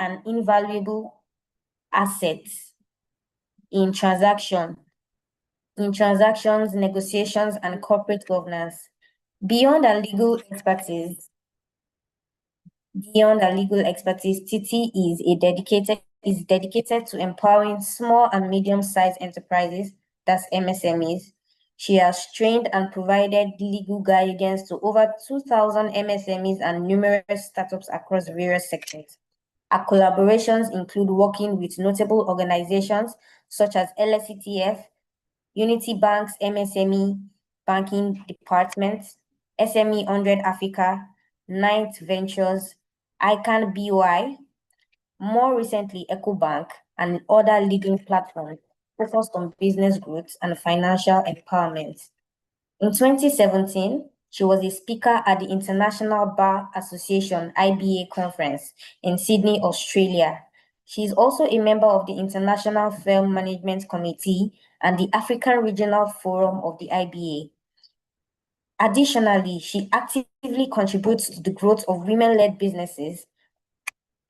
an invaluable asset in transactions, negotiations, and corporate governance. Beyond her legal expertise, Titi is dedicated to empowering small and medium-sized enterprises, that's MSMEs. She has trained and provided legal guidance to over 2,000 MSMEs and numerous startups across various sectors. Her collaborations include working with notable organizations such as LSETF, Unity Bank's MSME Banking Department, SME 100 Africa, Ninth Ventures, ICANN BOI, more recently EcoBank, and other leading platforms focused on business growth and financial empowerment. In 2017, she was a speaker at the International Bar Association IBA conference in Sydney, Australia. She is also a member of the International Firm Management Committee and the African Regional Forum of the IBA. Additionally, she actively contributes to the growth of women-led businesses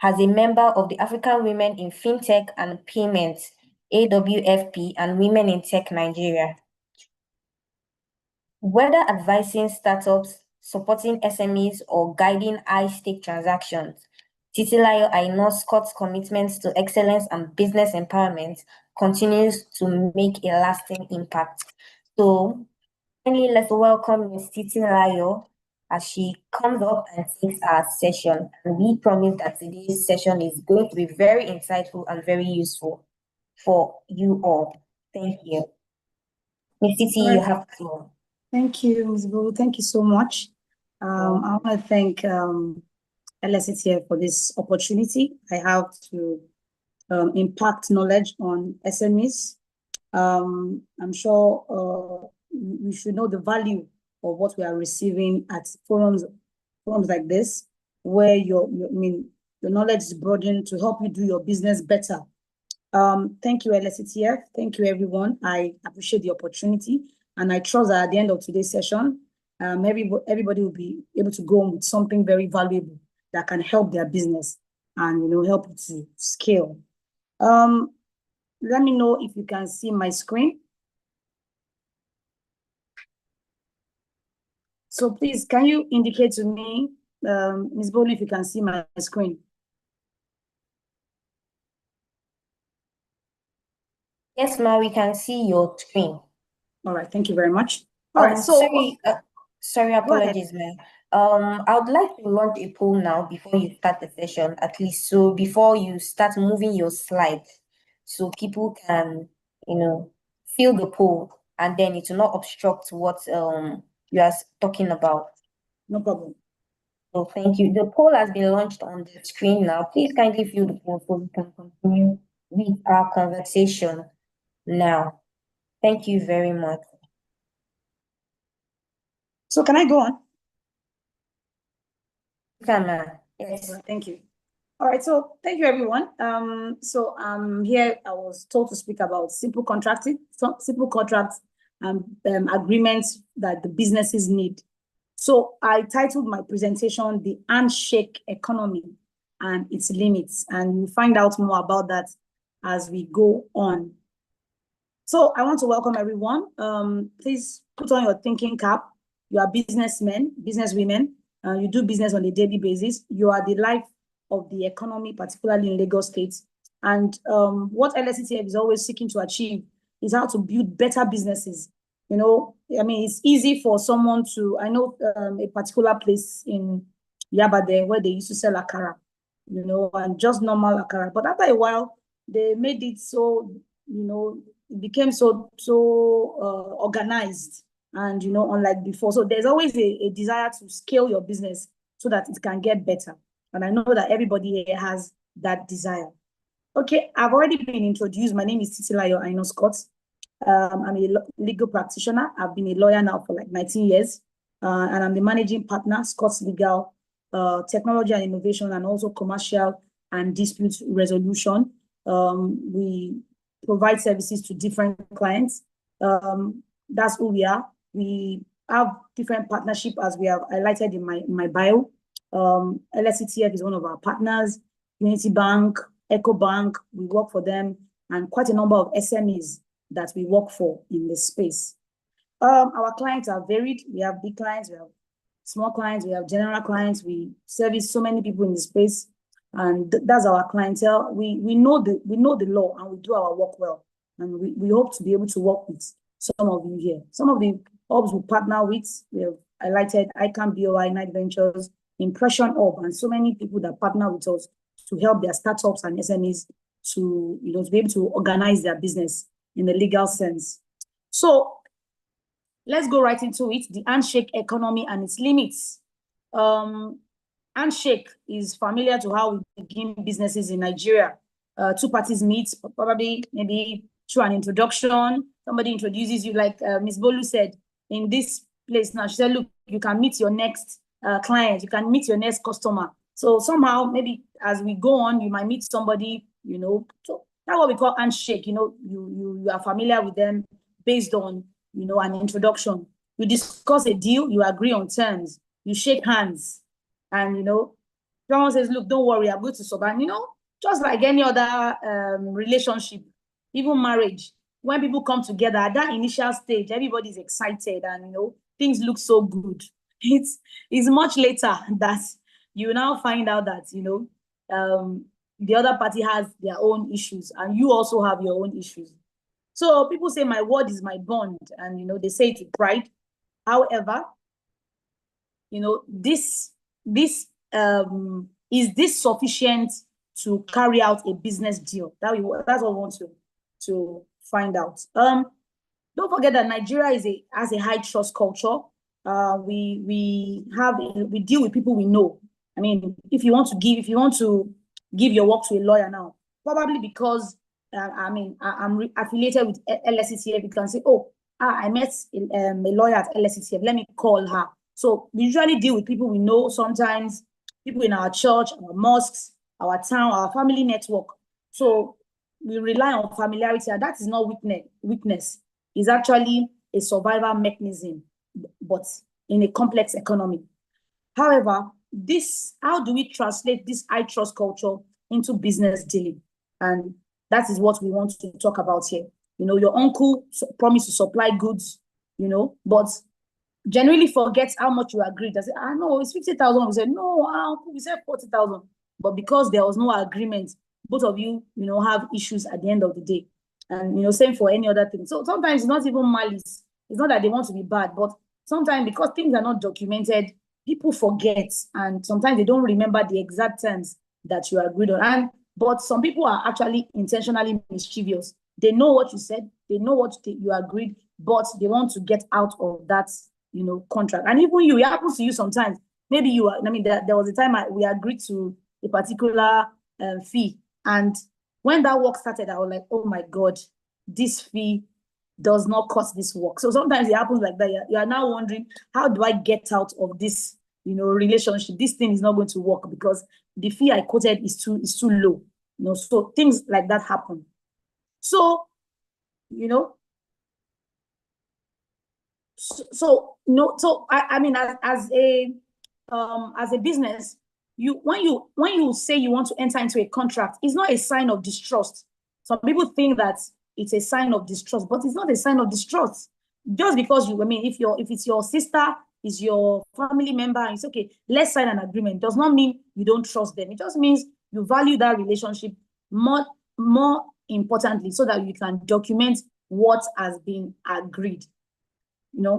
as a member of the African Women in FinTech and Payments, AWFP, and Women in Tech Nigeria. Whether advising startups, supporting SMEs, or guiding high-stake transactions, Titilayo Aina-Scott's commitment to excellence and business empowerment continues to make a lasting impact. So, finally, let's welcome Ms. Titilayo as she comes up and takes our session. And we promise that today's session is going to be very insightful and very useful for you all. Thank you. Ms. Titi, you have the floor. Thank you, Ms. Bolu. Thank you so much. I want to thank LSETF for this opportunity. I have to impact knowledge on SMEs. I'm sure we should know the value of what we are receiving at forums like this, where your knowledge is broadened to help you do your business better. Thank you, LSETF. Thank you, everyone. I appreciate the opportunity, and I trust that at the end of today's session, everybody will be able to go on with something very valuable that can help their business and help it to scale. Let me know if you can see my screen. So please, can you indicate to me, Ms. Bolu, if you can see my screen? Yes, ma'am, we can see your screen. All right, thank you very much. All right, so sorry, apologies, ma'am. I would like to launch a poll now before you start the session, at least so before you start moving your slides, so people can, fill the poll, and then it will not obstruct what you are talking about. No problem. So thank you. The poll has been launched on the screen now. Please kindly fill the poll so we can continue with our conversation now. Thank you very much. So can I go on? Yes. Thank you. All right, so thank you, everyone. So here I was told to speak about simple contracts and agreements that the businesses need. So I titled my presentation, The Handshake Economy and Its Limits, and we'll find out more about that as we go on. So I want to welcome everyone. Please put on your thinking cap. You are businessmen, businesswomen. You do business on a daily basis. You are the life of the economy, particularly in Lagos State. And what LSETF is always seeking to achieve is how to build better businesses. It's easy for someone to, I know a particular place in Yaba there where they used to sell akara, and just normal akara. But after a while, they made it so, it became so organized and, unlike before. So there's always a desire to scale your business so that it can get better. And I know that everybody here has that desire. Okay, I've already been introduced. My name is Titilayo Aina-Scott. I'm a legal practitioner. I've been a lawyer now for like 19 years. And I'm the managing partner, Scott's Legal, Technology and Innovation, and also Commercial and Dispute Resolution. We provide services to different clients. That's who we are. We have different partnerships, as we have highlighted in my bio. LSETF is one of our partners. Unity Bank, Eco Bank, we work for them, and quite a number of SMEs that we work for in this space. Our clients are varied. We have big clients, we have small clients, we have general clients. We service so many people in the space, and that's our clientele. We know the law, and we do our work well. And we hope to be able to work with some of you here. Some of the hubs we partner with, we have highlighted ICANN, BOI, Knight Ventures, Impression Hub, and so many people that partner with us to help their startups and SMEs to, to be able to organize their business in the legal sense. So let's go right into it. The handshake economy and its limits. Handshake is familiar to how we begin businesses in Nigeria. Two parties meet, probably maybe through an introduction. Somebody introduces you, like Ms. Bolu said, in this place now. She said, look, you can meet your next client, you can meet your next customer. So somehow, maybe as we go on, you might meet somebody, so that's what we call handshake. You are familiar with them based on, an introduction. You discuss a deal, you agree on terms, you shake hands, and, someone says, look, don't worry, I'm going to survive. Just like any other relationship, even marriage, when people come together at that initial stage, everybody's excited and, things look so good. It's much later that you now find out that, the other party has their own issues and you also have your own issues. So people say my word is my bond, and, they say it with pride. However, is this sufficient to carry out a business deal? That's what we want to find out. Don't forget that Nigeria has a high trust culture. We deal with people we know. I mean, if you want to give your work to a lawyer now, probably because I'm affiliated with LSCTF, you can say, oh, I met a lawyer at LSCTF, let me call her. So we usually deal with people we know, sometimes people in our church, our mosques, our town, our family network. So we rely on familiarity, and that is not weakness. It's actually a survival mechanism, but in a complex economy. However, how do we translate this high trust culture into business dealing? And that is what we want to talk about here. Your uncle promised to supply goods, but generally forgets how much you agreed. I said, no, it's 50,000. We said, no, uncle, we said 40,000. But because there was no agreement, both of you, have issues at the end of the day. And, same for any other thing. So sometimes it's not even malice. It's not that they want to be bad, but sometimes because things are not documented, people forget. And sometimes they don't remember the exact terms that you agreed on. But some people are actually intentionally mischievous. They know what you said, they know what you agreed, but they want to get out of that, contract. And even it happens to you sometimes. Maybe there was a time we agreed to a particular fee. And when that work started, I was like, oh my God, this fee does not cost this work. So sometimes it happens like that. You are now wondering, how do I get out of this, relationship? This thing is not going to work because the fee I quoted is too low. So things like that happen. So, as a business, when you say you want to enter into a contract, it's not a sign of distrust. Some people think that it's a sign of distrust, but it's not a sign of distrust. Just because if it's your sister, is your family member, and it's okay, let's sign an agreement, does not mean you don't trust them. It just means you value that relationship more importantly, so that you can document what has been agreed.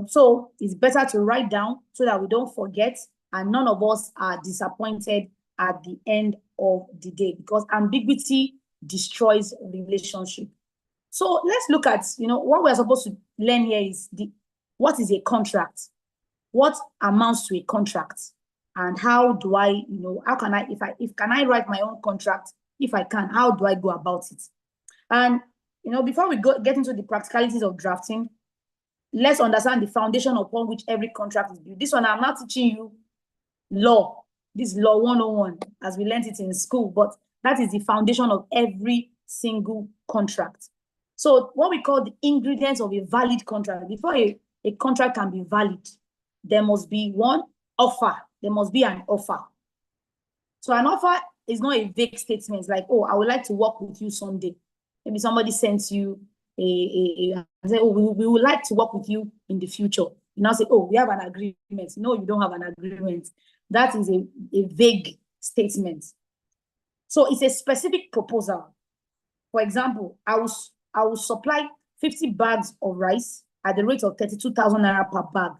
So it's better to write down so that we don't forget and none of us are disappointed at the end of the day, because ambiguity destroys relationship. So let's look at, what we're supposed to learn here is what is a contract? What amounts to a contract? And how do I, can I write my own contract? If I can, how do I go about it? And, before we get into the practicalities of drafting, let's understand the foundation upon which every contract is built. This one, I'm not teaching you law. This is law 101, as we learned it in school, but that is the foundation of every single contract. So what we call the ingredients of a valid contract. Before a contract can be valid, there must be one offer. There must be an offer. So an offer it's not a vague statement. It's like, oh, I would like to work with you someday. Maybe somebody sends you say, oh, we would like to work with you in the future. You now say, oh, we have an agreement. No, you don't have an agreement. That is a vague statement. So it's a specific proposal. For example, I will supply 50 bags of rice at the rate of 32,000 naira per bag,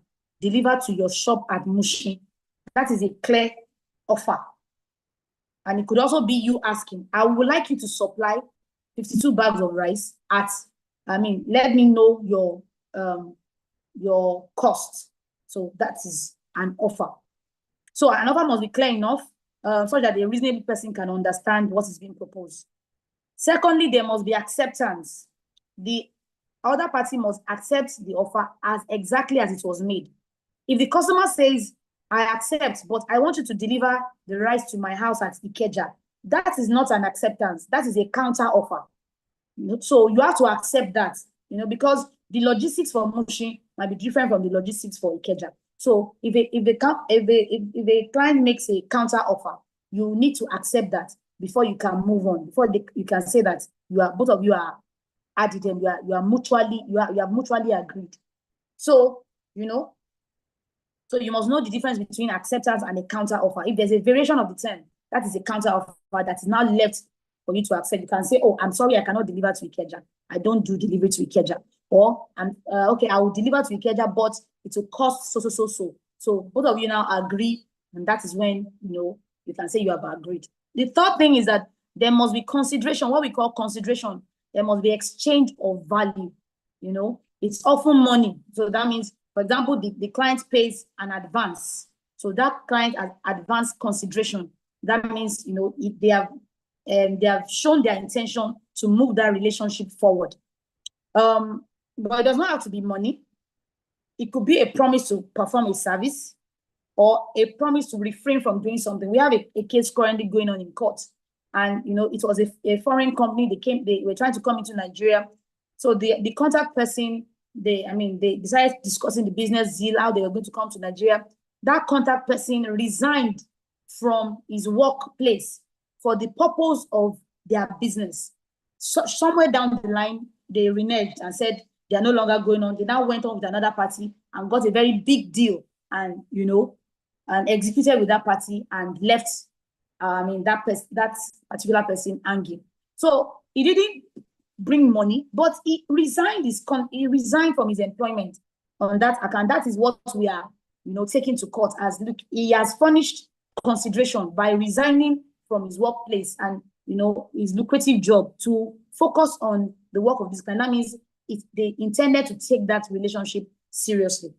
delivered to your shop at Mushin. That is a clear offer. And it could also be you asking, I would like you to supply 52 bags of rice at, let me know your cost. So that is an offer. So an offer must be clear enough so that a reasonable person can understand what is being proposed. Secondly, there must be acceptance. The other party must accept the offer as exactly as it was made. If the customer says, I accept, but I want you to deliver the rice to my house at Ikeja, that is not an acceptance. That is a counter offer. So you have to accept that, because the logistics for Mushin might be different from the logistics for Ikeja. So if a client makes a counter offer, you need to accept that before you can move on, before you can say that both of you are added and you have mutually agreed. So, so you must know the difference between acceptance and a counter offer. If there's a variation of the term, that is a counter offer that is now left for you to accept. You can say, oh, I'm sorry, I cannot deliver to Ikeja. I don't do delivery to Ikeja. Or, okay, I will deliver to Ikeja, but it will cost so. So both of you now agree, and that is when, you can say you have agreed. The third thing is that there must be consideration, what we call consideration. There must be exchange of value. It's often money. So that means, for example, the client pays an advance. So that client has advance consideration. That means, they have shown their intention to move that relationship forward. But it does not have to be money. It could be a promise to perform a service or a promise to refrain from doing something. We have a case currently going on in court. And, it was a foreign company. They were trying to come into Nigeria. So the contact person, they decided discussing the business deal, how they were going to come to Nigeria. That contact person resigned from his workplace for the purpose of their business. So somewhere down the line, they reneged and said they are no longer going on. They now went on with another party and got a very big deal and, and executed with that party and left, that particular person hanging. So he didn't bring money, but he resigned from his employment on that account. That is what we are, taking to court as, look, he has furnished consideration by resigning from his workplace and, his lucrative job to focus on the work of this kind. That means they intended to take that relationship seriously.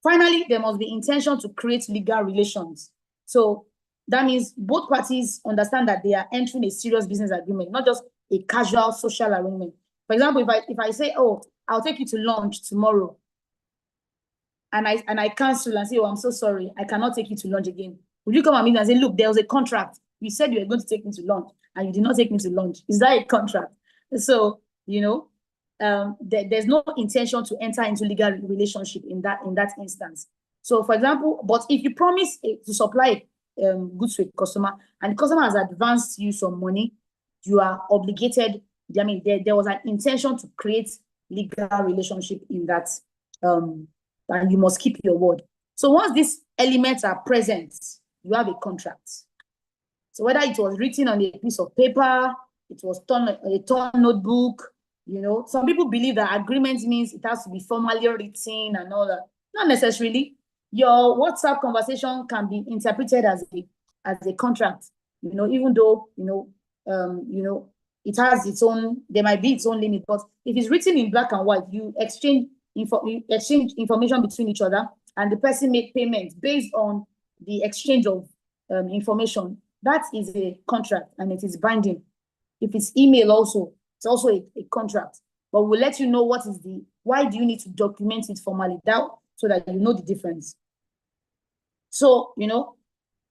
Finally, there must be intention to create legal relations. So that means both parties understand that they are entering a serious business agreement, not just a casual social arrangement. For example, if I say, oh, I'll take you to lunch tomorrow, and I cancel and say, oh, I'm so sorry, I cannot take you to lunch again. Would you come at me and say, look, there was a contract. You said you were going to take me to lunch, and you did not take me to lunch. Is that a contract? So, there's no intention to enter into legal relationship in that instance. So, for example, but if you promise to supply goods to a customer, and the customer has advanced you some money, you are obligated. There was an intention to create legal relationship in that, and you must keep your word. So once these elements are present, you have a contract. So whether it was written on a piece of paper, it was torn notebook, some people believe that agreement means it has to be formally written and all that. Not necessarily. Your WhatsApp conversation can be interpreted as a contract, even though, it has its own, there might be its own limit, but if it's written in black and white, you exchange information between each other, and the person make payments based on the exchange of information. That is a contract, and it is binding. If it's email also, it's also a contract. But we'll let you know why do you need to document it formally down so that you know the difference. So,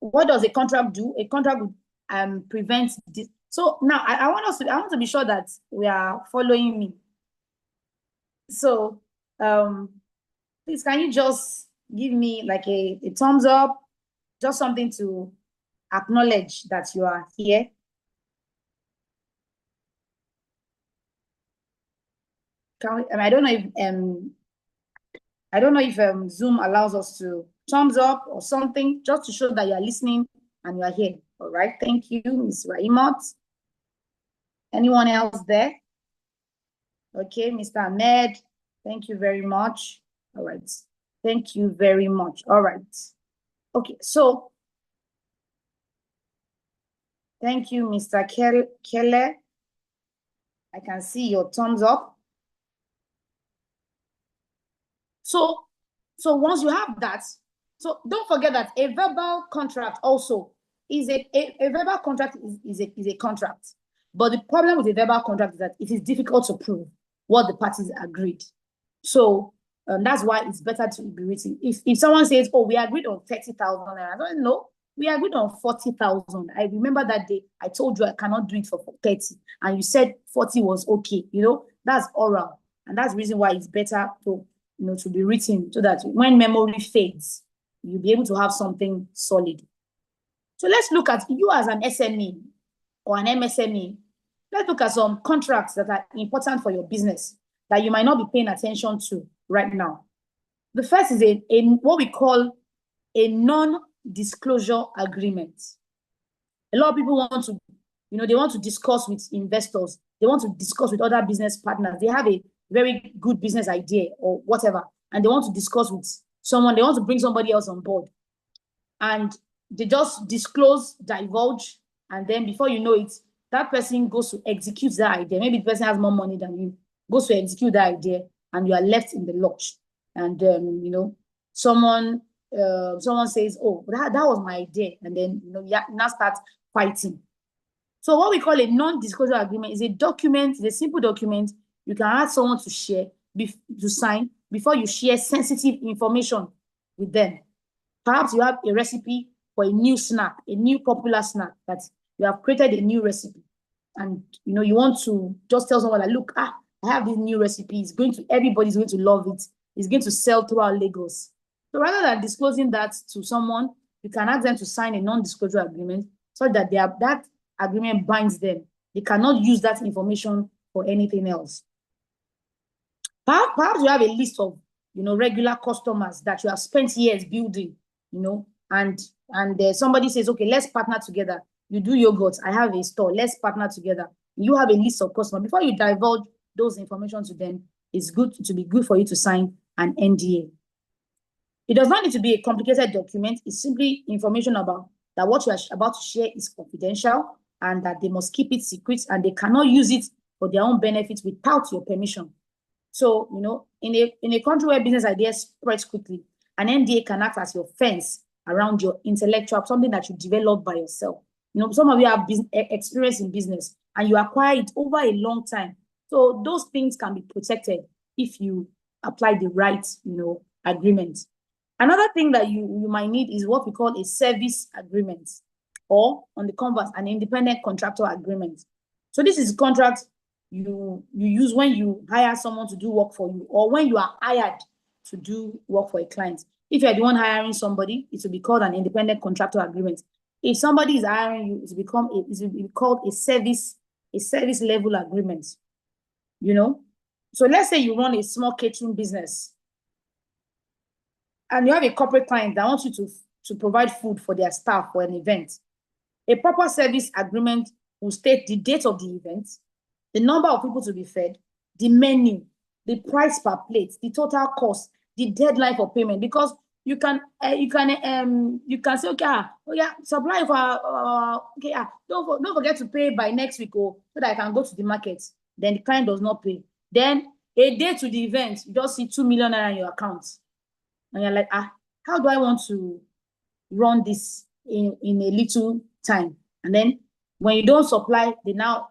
what does a contract do? A contract would prevent this. So now I want to be sure that we are following me. So please, can you just give me like a thumbs up, just something to acknowledge that you are here. I don't know if Zoom allows us to thumbs up or something, just to show that you are listening and you are here. All right, thank you, Ms. Raimot. Anyone else there? Okay, Mr. Ahmed, thank you very much. All right, thank you very much. All right. Okay, so thank you, Mr. Keller. I can see your thumbs up. So once you have that, so don't forget that a verbal contract also is a verbal contract is a contract. But the problem with a verbal contract is that it is difficult to prove what the parties agreed. So that's why it's better to be written. If someone says, oh, we agreed on 30,000, I don't know, we agreed on 40,000. I remember that day I told you I cannot do it for 30, and you said 40 was okay. You know, that's oral, and that's the reason why it's better to, you know, to be written, so that when memory fades, you'll be able to have something solid. So let's look at you as an SME or an MSME. Let's look at some contracts that are important for your business that you might not be paying attention to right now. The first is a what we call a non-disclosure agreement. A lot of people want to, you know, they want to discuss with investors. They want to discuss with other business partners. They have a very good business idea or whatever, and they want to discuss with someone. They want to bring somebody else on board. And they just disclose, divulge, and then before you know it, that person goes to execute that idea. Maybe the person has more money than you, goes to execute that idea, and you are left in the lurch. And you know, someone says, oh, that was my idea, and then, you know, you now start fighting. So what we call a non-disclosure agreement is a document, it's a simple document you can ask someone to share, to sign, before you share sensitive information with them. Perhaps you have a recipe for a new snack, a new popular snack, that you have created a new recipe, and, you know, you want to just tell someone that, look, I have this new recipe. Everybody's going to love it. It's going to sell throughout Lagos. So rather than disclosing that to someone, you can ask them to sign a non-disclosure agreement, so that that agreement binds them. They cannot use that information for anything else. Perhaps you have a list of, you know, regular customers that you have spent years building, you know, and somebody says, okay, let's partner together. You do yogurt, I have a store, let's partner together. You have a list of customers. Before you divulge those information to them, it's good to be good for you to sign an NDA. It does not need to be a complicated document. It's simply information about that what you are about to share is confidential, and that they must keep it secret, and they cannot use it for their own benefit without your permission. So, you know, in a country where business ideas spread quickly, an NDA can act as your fence around your intellectual, something that you develop by yourself. You know, some of you have experience in business, and you acquire it over a long time. So those things can be protected if you apply the right, you know, agreement. Another thing that you might need is what we call a service agreement, or on the converse, an independent contractor agreement. So this is a contract you use when you hire someone to do work for you, or when you are hired to do work for a client. If you're the one hiring somebody, it will be called an independent contractor agreement. If somebody is hiring you, it will be called a service level agreement. You know, so let's say you run a small catering business, and you have a corporate client that wants you to provide food for their staff for an event. A proper service agreement will state the date of the event, the number of people to be fed, the menu, the price per plate, the total cost, the deadline for payment. Because you can say, okay, oh yeah, supply for okay, don't forget to pay by next week, so that I can go to the market. Then the client does not pay. Then a day to the event, you just see 2 million naira in your account, and you're like, how do I want to run this in a little time? And then when you don't supply, they now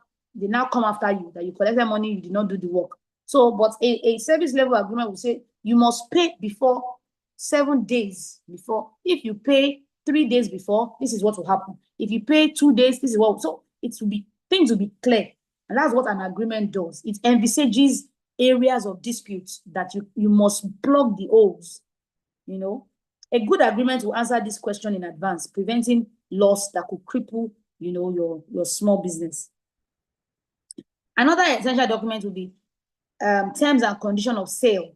come after you, that you collected money, you did not do the work. So, but a service level agreement will say you must pay before 7 days before. If you pay 3 days before, this is what will happen. If you pay 2 days, this is what. So things will be clear, and that's what an agreement does. It envisages areas of disputes that you must plug the holes. You know, a good agreement will answer this question in advance, preventing loss that could cripple, your small business. Another essential document would be terms and condition of sale.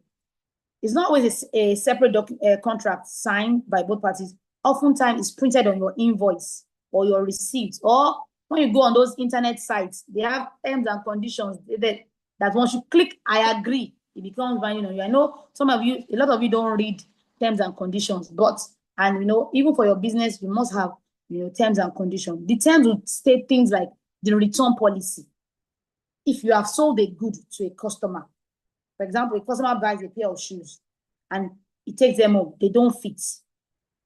It's not always a separate contract signed by both parties. Oftentimes, it's printed on your invoice or your receipt, or when you go on those internet sites, they have terms and conditions that once you click, I agree, it becomes binding. I know some of you, a lot of you don't read terms and conditions, and even for your business, you must have terms and conditions. The terms would state things like the return policy. If you have sold a good to a customer, for example, a customer buys a pair of shoes and he takes them home, they don't fit,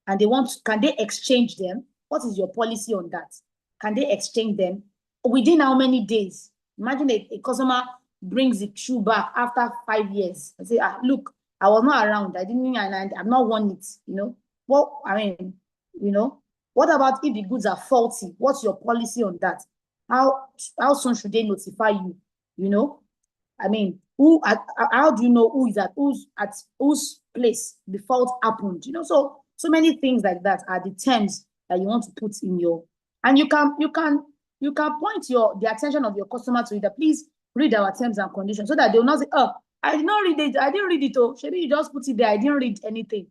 and can they exchange them? What is your policy on that? Can they exchange them? Within how many days? Imagine a customer brings the shoe back after 5 years and say, look, I was not around, I didn't, and I'm not want it, What about if the goods are faulty? What's your policy on that? How soon should they notify you? How do you know whose place the fault happened? So many things like that are the terms that you want to put in your, and you can point the attention of your customer to it. That please read our terms and conditions, so that they will not say, oh, I did not read it. I didn't read it. Oh, maybe you just put it there. I didn't read anything.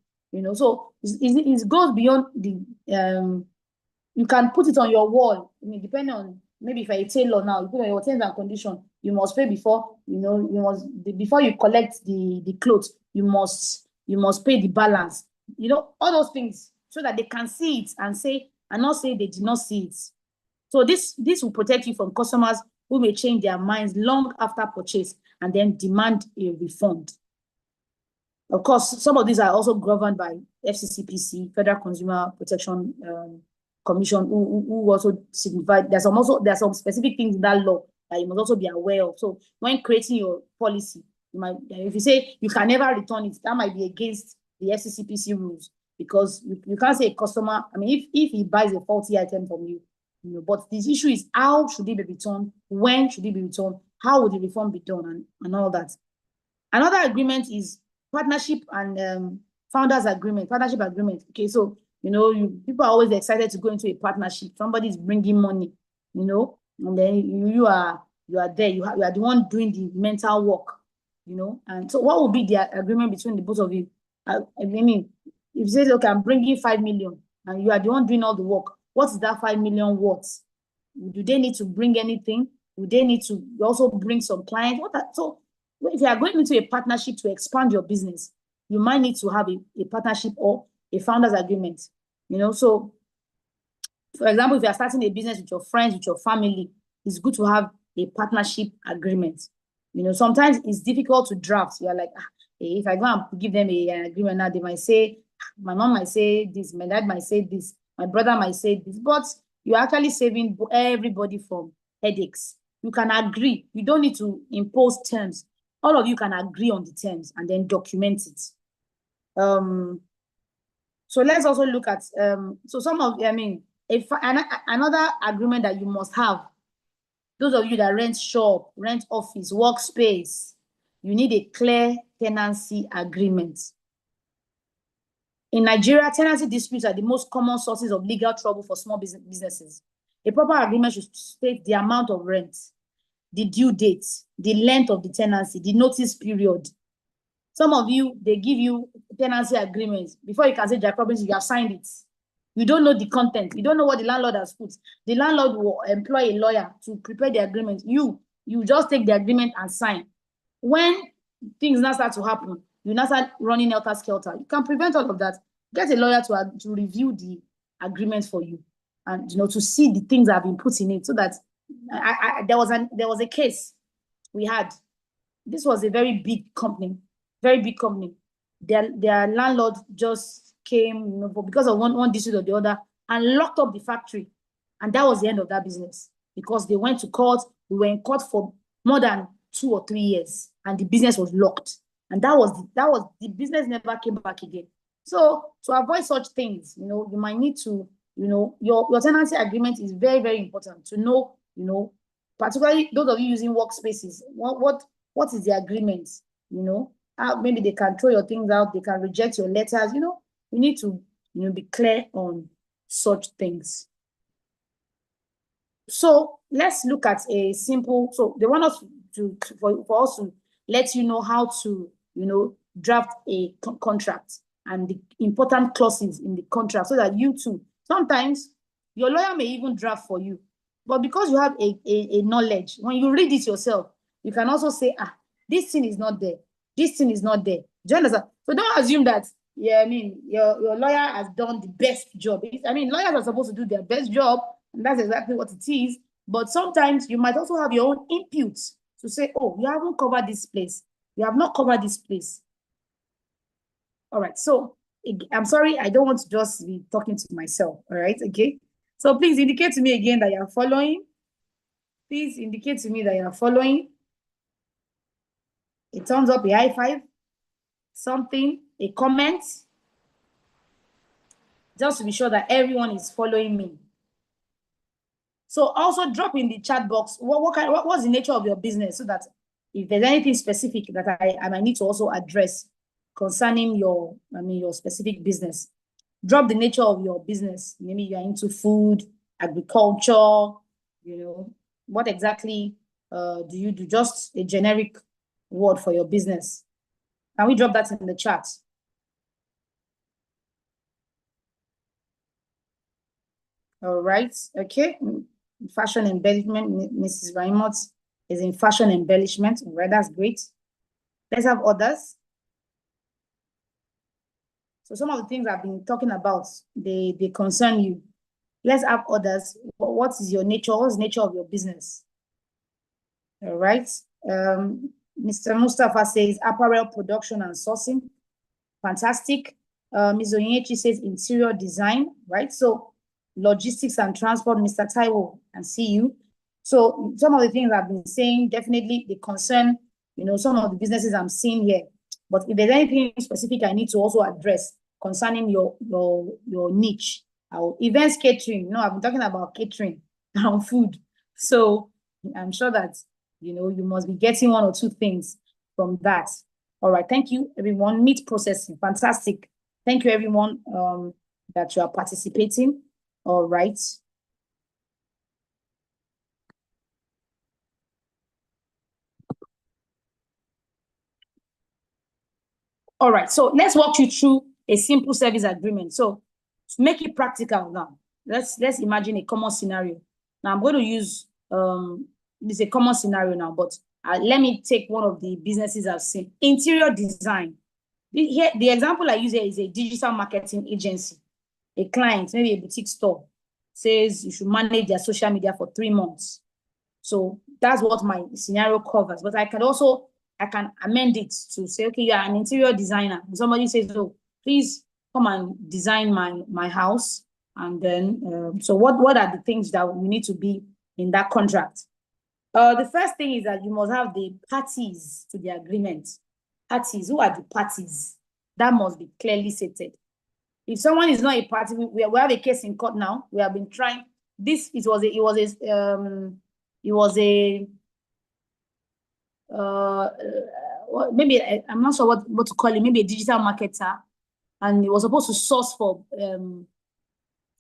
So it goes beyond the you can put it on your wall. Depending on, maybe if I tailor now, you put on your terms and conditions. You must pay before, before you collect the clothes, you must pay the balance. All those things, so that they can see it and not say they did not see it. So this will protect you from customers who may change their minds long after purchase and then demand a refund. Of course, some of these are also governed by FCCPC, Federal Consumer Protection Commission, who also signify there's some specific things in that law that you must also be aware of. So when creating your policy, if you say you can never return it, that might be against the FCCPC rules, because you can't say a customer, if he buys a faulty item from you, but this issue is, how should it be returned? When should it be returned? How would the refund be done, and all that? Another agreement is partnership and founders agreement, partnership agreement. Okay, so people are always excited to go into a partnership. Somebody is bringing money, and then you are there. You are the one doing the mental work, And so, what will be the agreement between the both of you? If you say, okay, I'm bringing 5 million, and you are the one doing all the work, what is that 5 million worth? Do they need to bring anything? Do they need to also bring some clients? So, if you are going into a partnership to expand your business, you might need to have a partnership or a founders agreement. So, for example, if you are starting a business with your friends, with your family, it's good to have a partnership agreement. Sometimes it's difficult to draft. You are like, if I go and give them an agreement now, they might say, my mom might say this, my dad might say this, my brother might say this, but you're actually saving everybody from headaches. You can agree. You don't need to impose terms. All of you can agree on the terms and then document it. So let's also look at, another agreement that you must have, those of you that rent shop, rent office, workspace, you need a clear tenancy agreement. In Nigeria, tenancy disputes are the most common sources of legal trouble for small businesses. A proper agreement should state the amount of rent, the due date, the length of the tenancy, the notice period. Some of you, they give you tenancy agreements. Before you can say, Jack Robinson, you have signed it. You don't know the content. You don't know what the landlord has put. The landlord will employ a lawyer to prepare the agreement. You just take the agreement and sign. When things now start to happen, you now start running helter-skelter. You can prevent all of that. Get a lawyer to review the agreement for you, and to see the things that have been put in it, so that there was a case we had. This was a very big company. Their landlord just came, because of one dispute or the other, and locked up the factory, and that was the end of that business, because they went to court. We were in court for more than 2 or 3 years, and the business was locked, and that was the business never came back again. So to avoid such things, you might need to, your tenancy agreement is very, very important to know, particularly those of you using workspaces. What is the agreement? Maybe they can throw your things out, they can reject your letters. You need to be clear on such things. So let's look at a simple, so they want us for us to let you know how to, draft a contract and the important clauses in the contract so that you too, sometimes your lawyer may even draft for you, but because you have a knowledge, when you read it yourself, you can also say, this thing is not there. This thing is not there. Do you understand? So don't assume that, your lawyer has done the best job. Lawyers are supposed to do their best job, and that's exactly what it is. But sometimes you might also have your own inputs to say, oh, you haven't covered this place. You have not covered this place. All right. So I'm sorry, I don't want to just be talking to myself. All right. Okay. So please indicate to me again that you are following. Please indicate to me that you are following. A thumbs up, a high five, something, a comment. Just to be sure that everyone is following me. So also drop in the chat box what's the nature of your business, so that if there's anything specific that I might need to also address concerning your specific business. Drop the nature of your business. Maybe you're into food, agriculture, what exactly do you do? Just a generic word for your business. Can we drop that in the chat? All right. Okay. Fashion embellishment. Mrs. Raimot is in fashion embellishment. All right, that's great. Let's have others. So some of the things I've been talking about, they concern you. Let's have others. What is your nature? What's the nature of your business? All right. Mr. Mustafa says apparel production and sourcing. Fantastic. Ms. Onyechi says interior design, right? So logistics and transport, Mr. Taiwo, and see you. So some of the things I've been saying, definitely they concern, some of the businesses I'm seeing here. But if there's anything specific I need to also address concerning your niche, events catering, I've been talking about catering and food. So I'm sure that, you must be getting one or two things from that. All right, thank you, everyone. Meat processing, fantastic. Thank you, everyone, that you are participating. All right. All right, so let's walk you through a simple service agreement. So to make it practical now, let's imagine a common scenario. Now I'm going to use, this is a common scenario now, but let me take one of the businesses I've seen. Interior design. Here, the example I use here is a digital marketing agency. A client, maybe a boutique store, says you should manage their social media for 3 months. So that's what my scenario covers. But I can amend it to say, okay, you're an interior designer. And somebody says, oh, please come and design my house. And then, so what are the things that we need to be in that contract? The first thing is that you must have the parties to the agreement. Parties, who are the parties? That must be clearly stated. If someone is not a party, we have a case in court now. We have been trying this. Maybe I'm not sure what to call it. Maybe a digital marketer, and he was supposed to source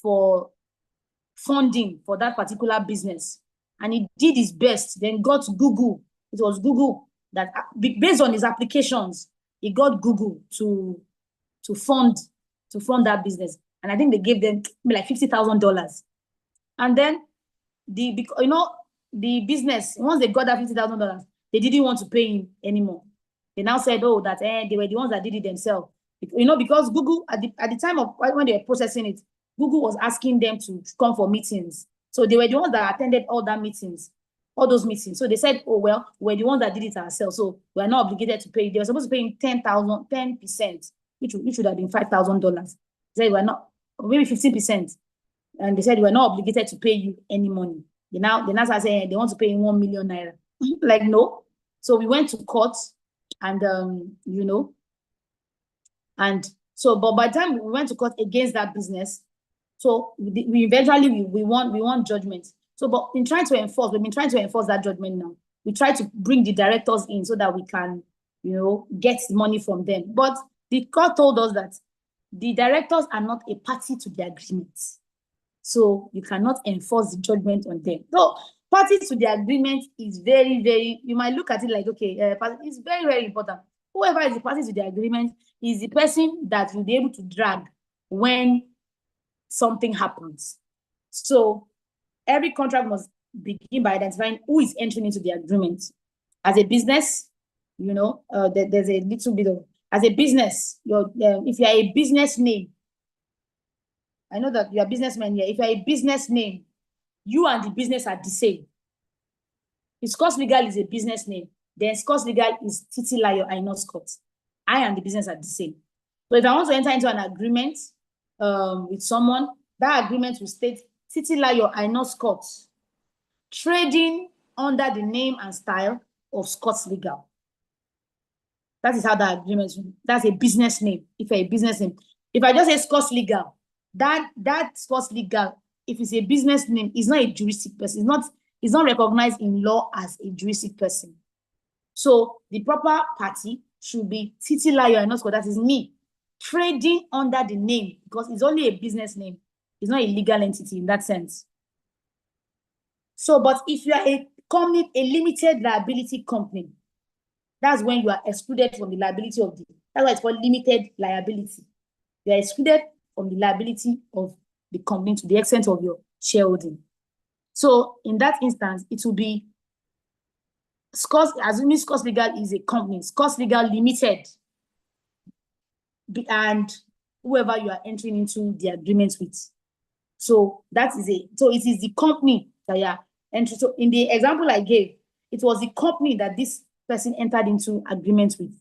for funding for that particular business, and he did his best. Then got Google. It was Google that, based on his applications, he got Google to fund that business, and I think they gave them like $50,000. And then the business, once they got that $50,000, they didn't want to pay him anymore. They now said, oh, that they were the ones that did it themselves. Because Google at the time of when they were processing it, Google was asking them to come for meetings. So they were the ones that attended all those meetings. So they said, oh, well, we're the ones that did it ourselves, so we're not obligated to pay. They were supposed to pay him 10%, which would have been $5,000. They said we're not, or maybe 15%. And they said we're not obligated to pay you any money. They now start saying they want to pay him 1 million naira. Like, no. So we went to court, and and so, but by the time we went to court against that business, so we eventually we won judgment. So, but we've been trying to enforce that judgment now. We try to bring the directors in so that we can, get money from them. But the court told us that the directors are not a party to the agreement. So you cannot enforce the judgment on them. So parties to the agreement is very, very, you might look at it like, okay, it's very, very important. Whoever is the party to the agreement is the person that you'll be able to drag when something happens. So every contract must begin by identifying who is entering into the agreement. As a business, you know, there's a little bit of, as a business, if you are a business name, I know that you are businessmen here. If you are a business name, you and the business are the same. If Scott Legal is a business name, then Scott Legal is Titilayo Aina Scott. I and the business are the same. So if I want to enter into an agreement with someone, that agreement will state Titilayo Aina Scott trading under the name and style of Scott Legal. That is how that agreement, that's a business name. If you're a business name, if I just say Scott Legal, that Scott Legal, if it's a business name, is not a juristic person. It's not recognized in law as a juristic person. So the proper party should be Titilayo Aina Scott. That is me trading under the name, because it's only a business name. It's not a legal entity in that sense. So, but if you are a company, a limited liability company, that's when you are excluded from the liability of that's why it's called limited liability. You are excluded from the liability of the company to the extent of your shareholding. So in that instance, it will be assuming Scott Legal is a company, Scott Legal Limited, and whoever you are entering into the agreement with. So it is the company that you are entering. So in the example I gave, it was the company that this person entered into agreement with,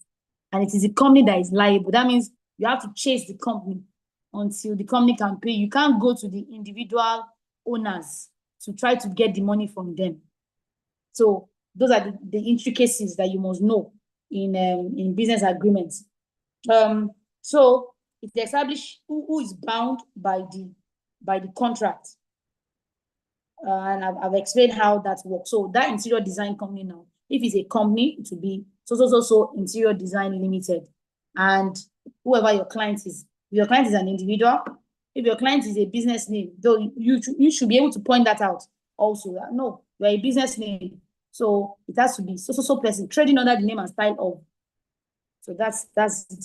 and it is the company that is liable. That means you have to chase the company until the company can pay. You can't go to the individual owners to try to get the money from them. So those are the intricacies that you must know in business agreements. So it's established who is bound by the contract. And I've explained how that works. So that interior design company now, if it's a company, it will be so Interior Design Limited. And whoever your client is, if your client is an individual, if your client is a business name, though you should be able to point that out also. No, you're a business name. So it has to be so person trading under the name and style of. So that's it.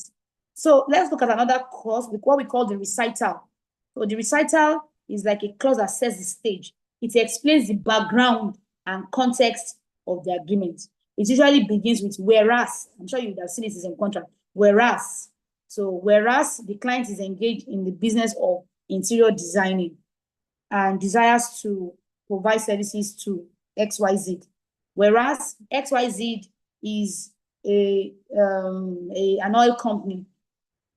So let's look at another clause, what we call the recital. So the recital is like a clause that sets the stage. It explains the background and context of the agreement. It usually begins with whereas. I'm sure you would have seen it in contract. Whereas the client is engaged in the business of interior designing and desires to provide services to XYZ. Whereas XYZ is an oil company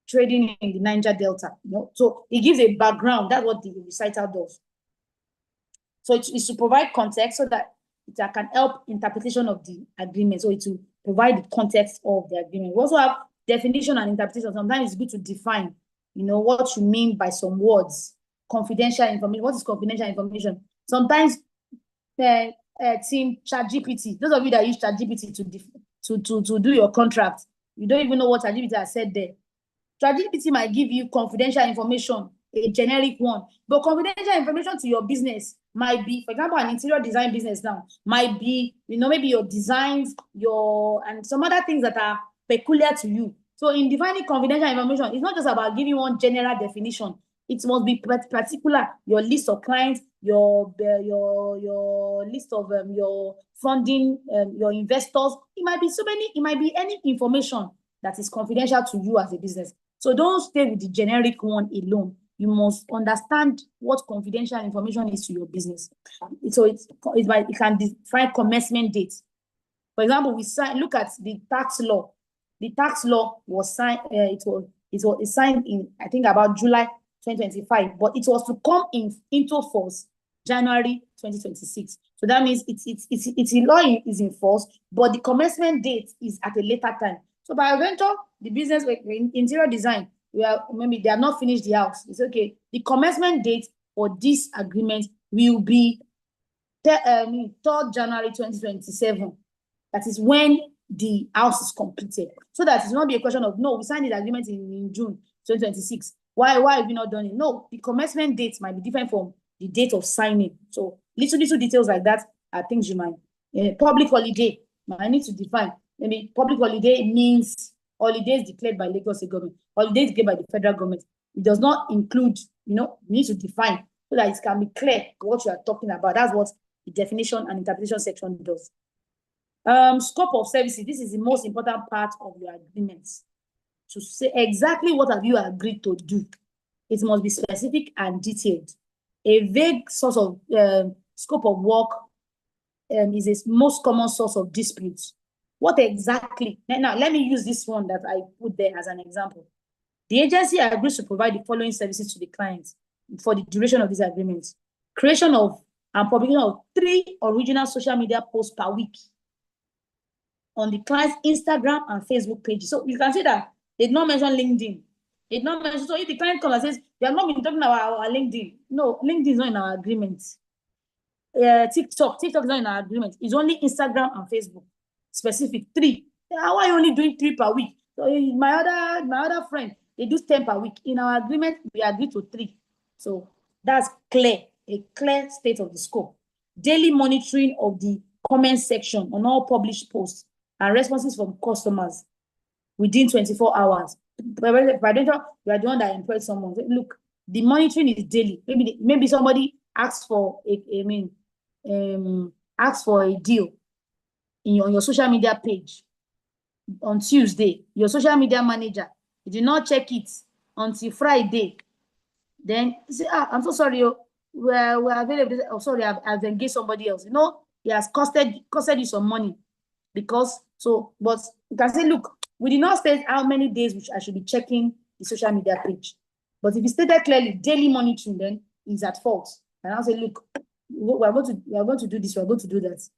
trading in the Niger Delta. So it gives a background. That's what the recital does. So it is to provide context so that it can help interpretation of the agreement. So it will provide the context of the agreement. We also have definition and interpretation. Sometimes it's good to define, what you mean by some words. Confidential information. What is confidential information? Sometimes team ChatGPT, those of you that use ChatGPT to do your contract, you don't even know what ChatGPT has said there. ChatGPT might give you confidential information, a generic one, but confidential information to your business might be, for example, an interior design business now might be, maybe your designs, and some other things that are peculiar to you. So in defining confidential information, it's not just about giving one general definition. It must be particular. Your list of clients, your list of your funding, your investors. It might be so many. It might be any information that is confidential to you as a business. So don't stay with the generic one alone. You must understand what confidential information is to your business. So it can define commencement date. For example, look at the tax law. The tax law was signed. It was signed in, I think, about July 2025, but it was to come into force January 2026. So that means it's a law is in force, but the commencement date is at a later time. So by adventure, the business in interior design, maybe they have not finished the house. It's okay. The commencement date for this agreement will be 3rd January 2027. That is when the house is completed. So that it will not be a question of, no, we signed the agreement in June 2026. Why have you not done it? No, the commencement date might be different from the date of signing. So little details like that are things you might, public holiday, I need to define. Maybe public holiday means holidays declared by Lagos State government, holidays declared by the federal government. It does not include, you need to define so that it can be clear what you are talking about. That's what the definition and interpretation section does. Scope of services. This is the most important part of your agreements. To say exactly what have you agreed to do. It must be specific and detailed. A vague sort of scope of work is a most common source of disputes. What exactly? Now, let me use this one that I put there as an example. The agency agrees to provide the following services to the clients for the duration of this agreement. Creation of and publication of 3 original social media posts per week on the client's Instagram and Facebook pages. So you can see that they did not mention LinkedIn. They did not mention. So if the client comes and says, "You have not been talking about our LinkedIn," no, LinkedIn is not in our agreement. TikTok is not in our agreement. It's only Instagram and Facebook. Specific 3. How are you only doing 3 per week? So my other friend, they do 10 per week. In our agreement, we agree to 3. So that's clear, a clear state of the scope. Daily monitoring of the comment section on all published posts and responses from customers within 24 hours. If I don't know, you are the one that employed someone. Look, the monitoring is daily. Maybe somebody asks for asks for a deal on your social media page on Tuesday. Your social media manager, you did not check it until Friday. Then you say, "I'm so sorry, we're available. Oh, sorry, I've engaged somebody else." He has costed you some money because but you can say, "Look, we did not state how many days which I should be checking the social media page." But if you stated clearly daily monitoring, then he's at fault. And I'll say, "Look, we are going to do this, we are going to do that."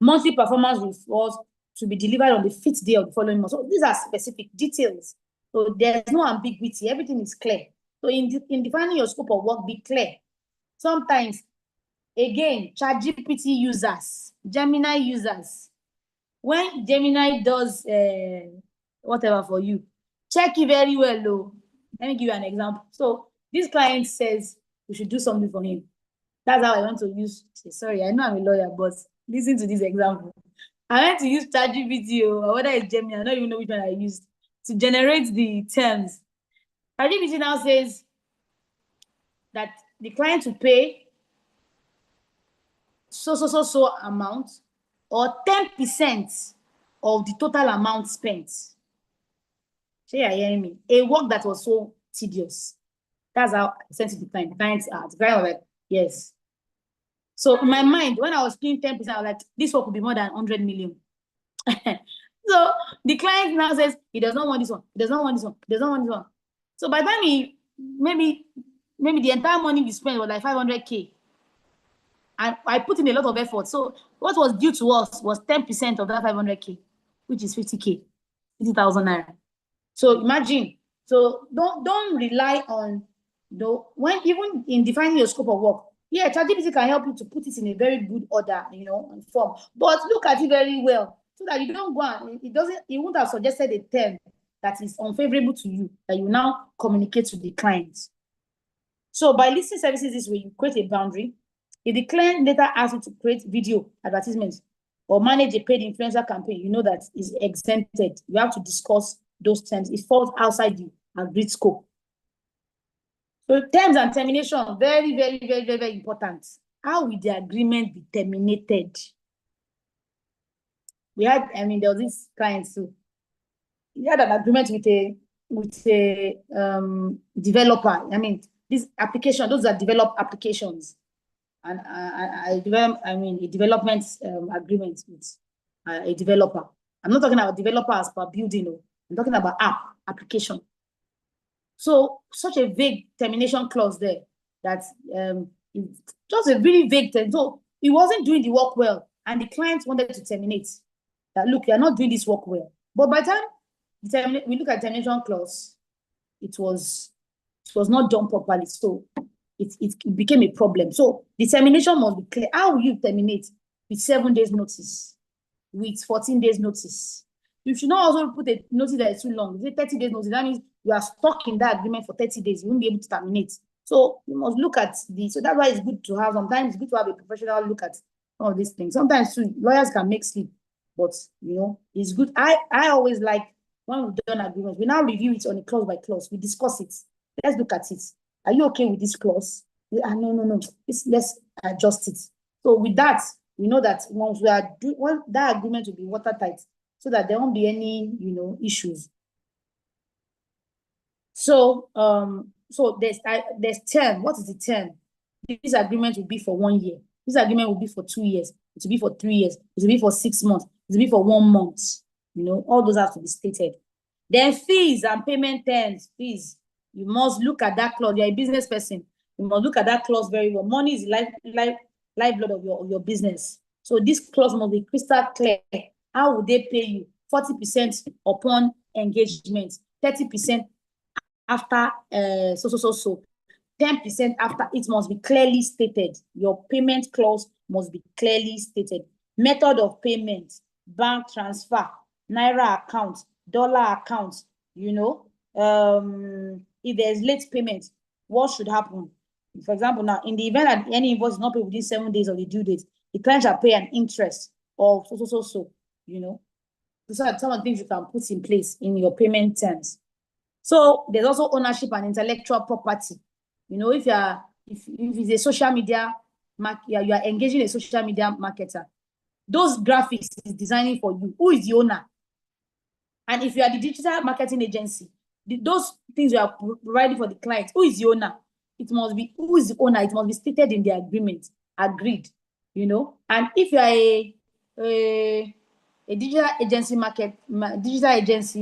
Monthly performance reports to be delivered on the 5th day of the following month. So these are specific details. So there's no ambiguity. Everything is clear. So in defining your scope of work, be clear. Sometimes, again, ChatGPT users, Gemini users, when Gemini does whatever for you, check it very well, though. Let me give you an example. So this client says we should do something for him. That's how I want to use. Sorry, I know I'm a lawyer, but listen to this example. I went to use ChatGPT, or whether it's Gemini, I don't even know which one I used, to generate the terms. ChatGPT now says that the client will pay so amount, or 10% of the total amount spent. So you are hearing me? A work that was so tedious. That's how I sent it to the client. The client was like, yes. So in my mind, when I was paying 10%, I was like, this work would be more than 100 million. So the client now says he does not want this one. He does not want this one. He does not want this one. So by the time maybe the entire money we spent was like 500K. And I put in a lot of effort. So what was due to us was 10% of that 500K, which is 50K, 50,000 naira. So imagine. So don't rely on when even in defining your scope of work. Yeah, ChatGPT can help you to put it in a very good order, and form. But look at it very well so that you don't go and it won't have suggested a term that is unfavorable to you that you now communicate to the client. So by listing services this way, you create a boundary. If the client later asks you to create video advertisements or manage a paid influencer campaign, you know that is exempted. You have to discuss those terms. It falls outside the agreed scope. So terms and termination, very, very, very, very, very important. How will the agreement be terminated? There was this client too. He had an agreement with a developer. This application, those are developed applications. And a development agreement with a developer. I'm not talking about developers per building. I'm talking about application. So such a vague termination clause there that just a really vague term. So he wasn't doing the work well, and the client wanted to terminate. That look, you are not doing this work well. But by the time we look at termination clause, it was not done properly. So it became a problem. So the termination must be clear. How will you terminate? With 7 days notice, with 14 days notice. You should not also put a notice that is too long. Is it 30 days notice? That means you are stuck in that agreement for 30 days. You won't be able to terminate. So you must look at so that's why it's good to have, sometimes it's good to have a professional look at all these things. Sometimes too, lawyers can make slip, but it's good. I always like when we've done agreements, we now review it on a clause by clause. We discuss it. Let's look at it. Are you okay with this clause? No. Let's adjust it. So with that, we know that once that agreement will be watertight, so that there won't be any issues. So there's term. What is the term? This agreement will be for 1 year. This agreement will be for 2 years. It will be for 3 years. It will be for 6 months. It will be for 1 month. All those have to be stated. Then fees and payment terms. Fees. You must look at that clause. You're a business person. You must look at that clause very well. Money is lifeblood of your business. So this clause must be crystal clear. How would they pay you? 40% upon engagement, 30% after so. 10% after. It must be clearly stated. Your payment clause must be clearly stated. Method of payment, bank transfer, Naira account, dollar account, if there's late payment, what should happen? For example, now, in the event that any invoice is not paid within 7 days of the due date, the client shall pay an interest of so. Those are some of the things you can put in place in your payment terms. So there's also ownership and intellectual property. If it's a social media you are engaging a social media marketer, those graphics is designing for you. Who is the owner? And if you are the digital marketing agency, those things you are providing for the client, who is the owner? It must be who is the owner. It must be stated in the agreement, agreed. And if you are a digital agency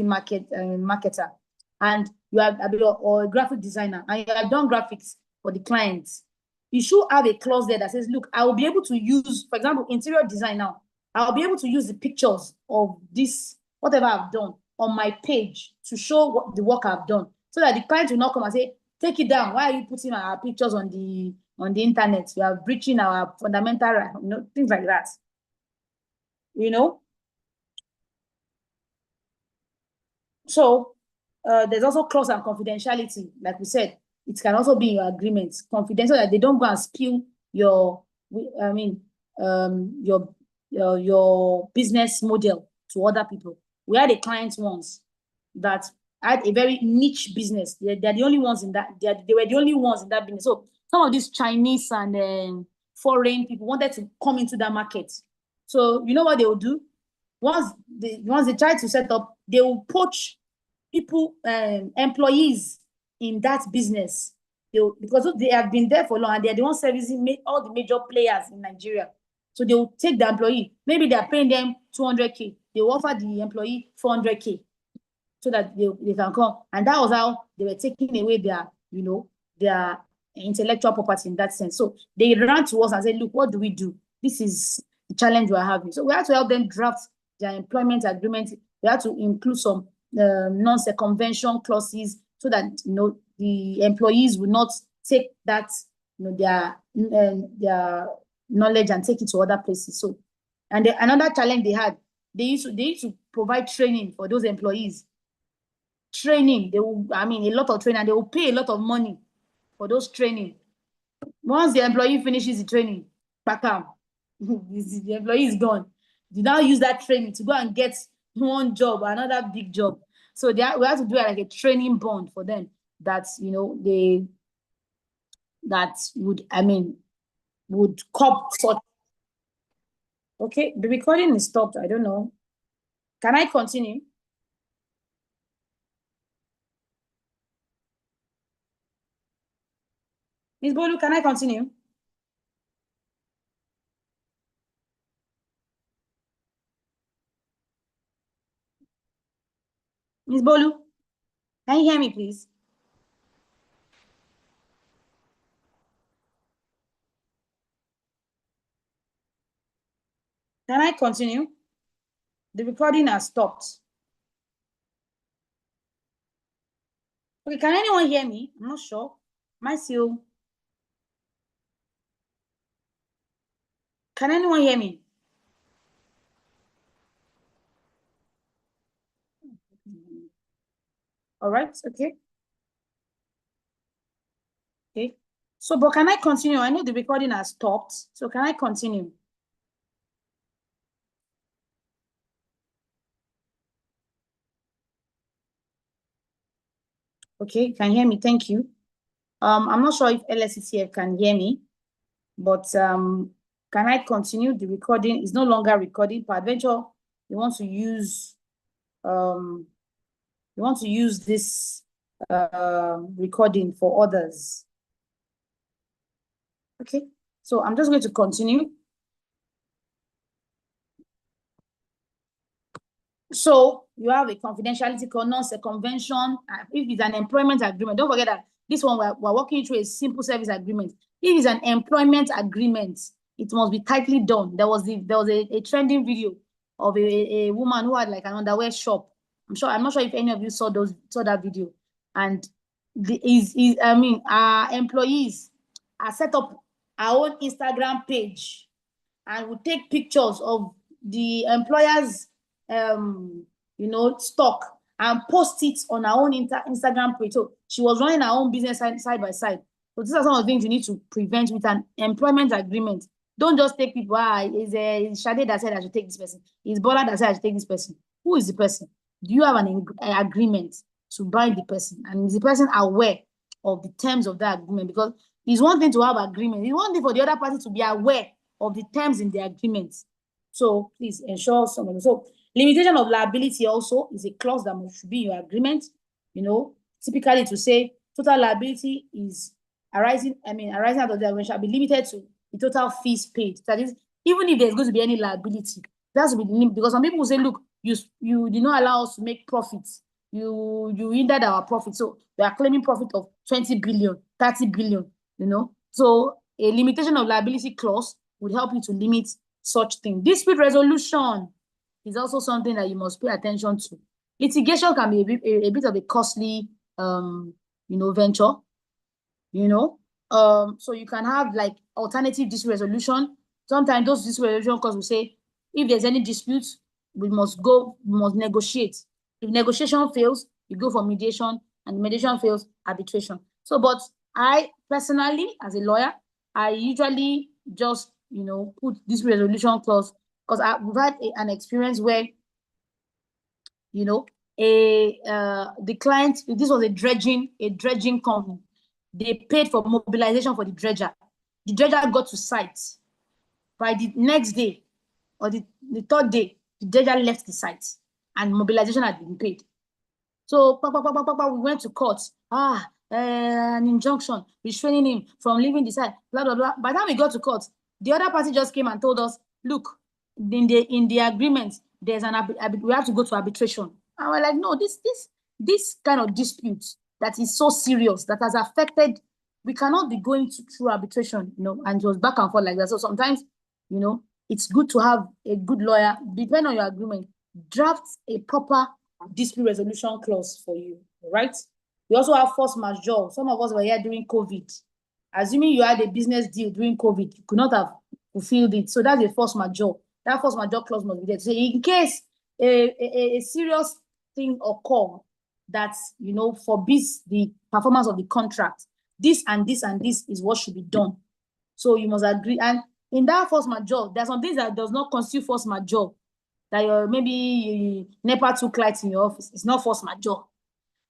marketer, and you are or a graphic designer, and you have done graphics for the clients, you should have a clause there that says, look, I will be able to use, for example, interior design now. I'll be able to use the pictures of this, whatever I've done, on my page to show what the work I've done, so that the client will not come and say, take it down. Why are you putting our pictures on the internet? You are breaching our fundamental right, things like that. So there's also clause and confidentiality. Like we said, it can also be in your agreements, confidential, that they don't go and spill your business model to other people. We had a client once that had a very niche business. They're the only ones in that. They were the only ones in that business. So some of these Chinese and foreign people wanted to come into that market. So you know what they will do? Once they try to set up, they will poach people, employees in that business. Because they have been there for long, and they're the ones servicing all the major players in Nigeria. So they will take the employee. Maybe they're paying them 200K. They will offer the employee 400K so that they can come. And that was how they were taking away their intellectual property in that sense. So they ran to us and said, look, what do we do? This is the challenge we're having. So we have to help them draft their employment agreement. We have to include some non-circumvention clauses so that the employees will not take that their knowledge and take it to other places. So, and another challenge they had, they used to provide training for those employees. Training, a lot of training, and they will pay a lot of money for those training. Once the employee finishes the training, back up, the employee is gone. You now use that training to go and get one job, another big job. So we have to do like a training bond for them that would cop such. Okay, the recording is stopped. I don't know. Can I continue? Ms. Bolu, can I continue? Ms. Bolu, can you hear me, please? Can I continue? The recording has stopped. Okay, can anyone hear me? I'm not sure. Am I still? Can anyone hear me? All right, okay. Okay. So, but can I continue? I know the recording has stopped. So can I continue? Okay, can you hear me? Thank you. I'm not sure if LSCTF can hear me, but can I continue? The recording is no longer recording. Peradventure, you want to use this recording for others. Okay, so I'm just going to continue. So you have a confidentiality clause, non-circumvention. If it's an employment agreement, don't forget that this one we're working through a simple service agreement. If it's an employment agreement, it must be tightly done. There was a trending video of a woman who had like an underwear shop. I'm not sure if any of you saw that video. And our employees are set up our own Instagram page and we take pictures of the employer's stock and post it on our own Instagram page. So she was running her own business side by side. So these are some of the things you need to prevent with an employment agreement. Don't just take people, it's Shade that said I should take this person. It's Bola that said I should take this person. Who is the person? Do you have an agreement to bind the person? And is the person aware of the terms of that agreement? Because it's one thing to have agreement. It's one thing for the other party to be aware of the terms in the agreement. So please ensure someone. So limitation of liability also is a clause that should be in your agreement. Typically to say total liability is arising out of the agreement shall be limited to the total fees paid. That is, even if there's going to be any liability, that's will be limited, because some people will say, look, you did not allow us to make profits. You hindered our profit. So we are claiming profit of 20 billion, 30 billion, So a limitation of liability clause would help you to limit such thing. Dispute resolution is also something that you must pay attention to. Litigation can be a bit of a costly, venture, so you can have like alternative dispute resolution. Sometimes those dispute resolution clauses will say, if there's any dispute, we must negotiate. If negotiation fails, you go for mediation, and mediation fails, arbitration. So, but I personally, as a lawyer, I usually just, put this resolution clause, because we've had an experience where, the client, this was a dredging company. They paid for mobilization for the dredger. The dredger got to site. By the next day, or the third day, the dredger left the site and mobilization had been paid. So we went to court. An injunction restraining him from leaving the site, blah, blah, blah. By the time we got to court, the other party just came and told us, look, in the agreement, there's we have to go to arbitration. And we're like, no, this kind of dispute that is so serious, that has affected, we cannot be going through arbitration, and it was back and forth like that. So sometimes, it's good to have a good lawyer, depending on your agreement, draft a proper dispute resolution clause for you, right? We also have force majeure. Some of us were here during COVID. Assuming you had a business deal during COVID, you could not have fulfilled it. So that's a force majeure. That force majeure clause must be there. So in case a serious thing occur that, forbids the performance of the contract, this and this and this is what should be done. So you must agree. And in that force majeure, there are some things that does not constitute force majeure. That maybe NEPA took lights in your office. It's not force majeure.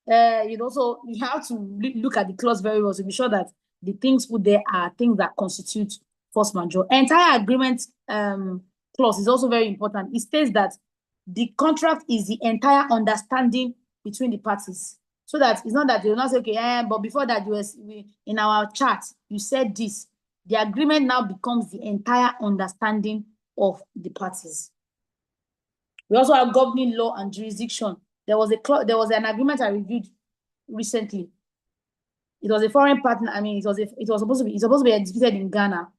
So you have to look at the clause very well to be sure that the things put there are things that constitute force majeure. Entire agreement clause is also very important. It states that the contract is the entire understanding between the parties. So that it's not that they will not say, okay, but before that, in our chat, you said this. The agreement now becomes the entire understanding of the parties. We also have governing law and jurisdiction. There was an agreement I reviewed recently. It was a foreign partner. I mean, it was supposed to be executed in Ghana,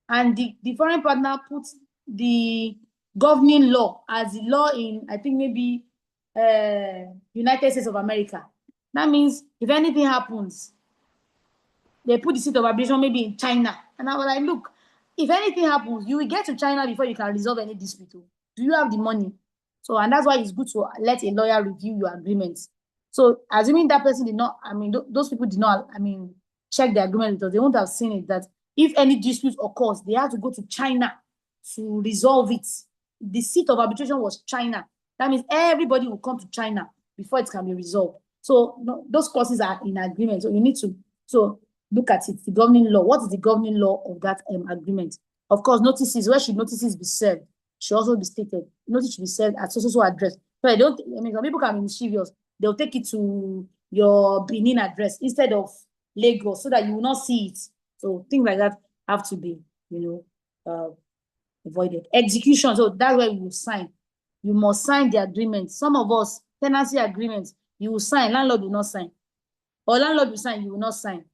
and the foreign partner put the governing law as the law in, I think, maybe United States of America. That means if anything happens, they put the seat of arbitration maybe in China. And I was like, look, if anything happens, you will get to China before you can resolve any dispute. Do you have the money? So, and that's why it's good to let a lawyer review your agreements. So, assuming that person did not, those people did not, check the agreement because they won't have seen it, that if any dispute occurs, they have to go to China to resolve it. The seat of arbitration was China. That means everybody will come to China before it can be resolved. So no, those clauses are in agreement. So you need to look at it, the governing law. What is the governing law of that agreement? Of course, notices, where should notices be served? Should also be stated. Notice should be served at so address. So I mean, some people can be mischievous. They'll take it to your Benin address instead of Lagos so that you will not see it. So things like that have to be, avoided. Execution, so that's where you will sign. You must sign the agreement. Some of us, tenancy agreements, you will sign, landlord will not sign. Or landlord will sign, you will not sign.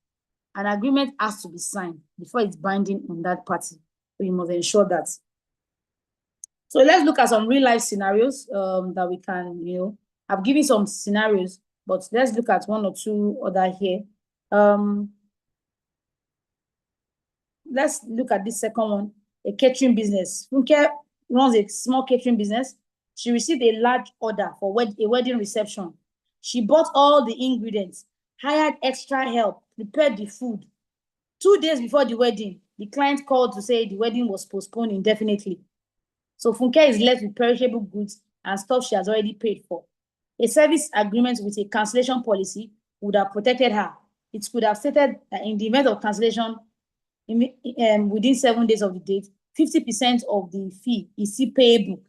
An agreement has to be signed before it's binding on that party. So you must ensure that. So let's look at some real life scenarios that we can, I've given some scenarios, but let's look at one or two other here. Let's look at this second one, a catering business. Funke runs a small catering business. She received a large order for a wedding reception. She bought all the ingredients, hired extra help, prepared the food. 2 days before the wedding, the client called to say the wedding was postponed indefinitely. So Funke is left with perishable goods and stuff she has already paid for. A service agreement with a cancellation policy would have protected her. It could have stated that in the event of cancellation, within 7 days of the date, 50% of the fee is still payable.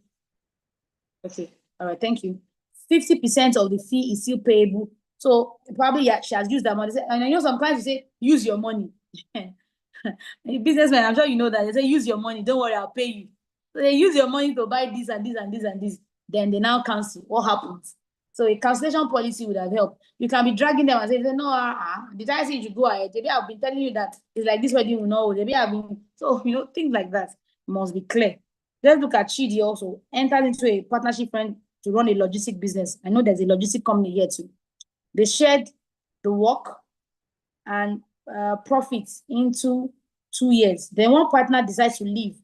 Okay, all right, thank you. 50% of the fee is still payable. So probably she has used that money. And I know some clients say, use your money. Businessmen, I'm sure you know that. They say, use your money. Don't worry, I'll pay you. So they use your money to buy this and this and this and this. Then they now cancel. What happens? So a cancellation policy would have helped. You can be dragging them and say, no, did I say you should go ahead? Maybe I've been telling you that it's like this wedding will know. Maybe I've been, so, things like that must be clear. Let's look at Chidi also. Entered into a partnership friend to run a logistic business. I know there's a logistic company here too. They shared the work and profits into 2 years. Then one partner decides to leave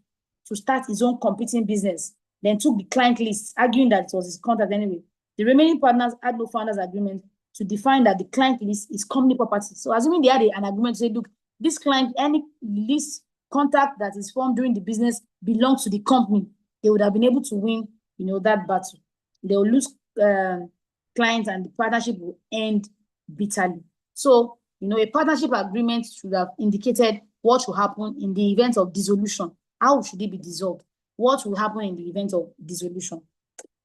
to start his own competing business, then took the client list, arguing that it was his contract anyway. The remaining partners had no founders agreement to define that the client list is company property. So assuming they had an agreement to say, look, this client, any list contact that is formed during the business belongs to the company, they would have been able to win, that battle. They will lose clients and the partnership will end bitterly. So, a partnership agreement should have indicated what will happen in the event of dissolution. How should it be dissolved? What will happen in the event of dissolution?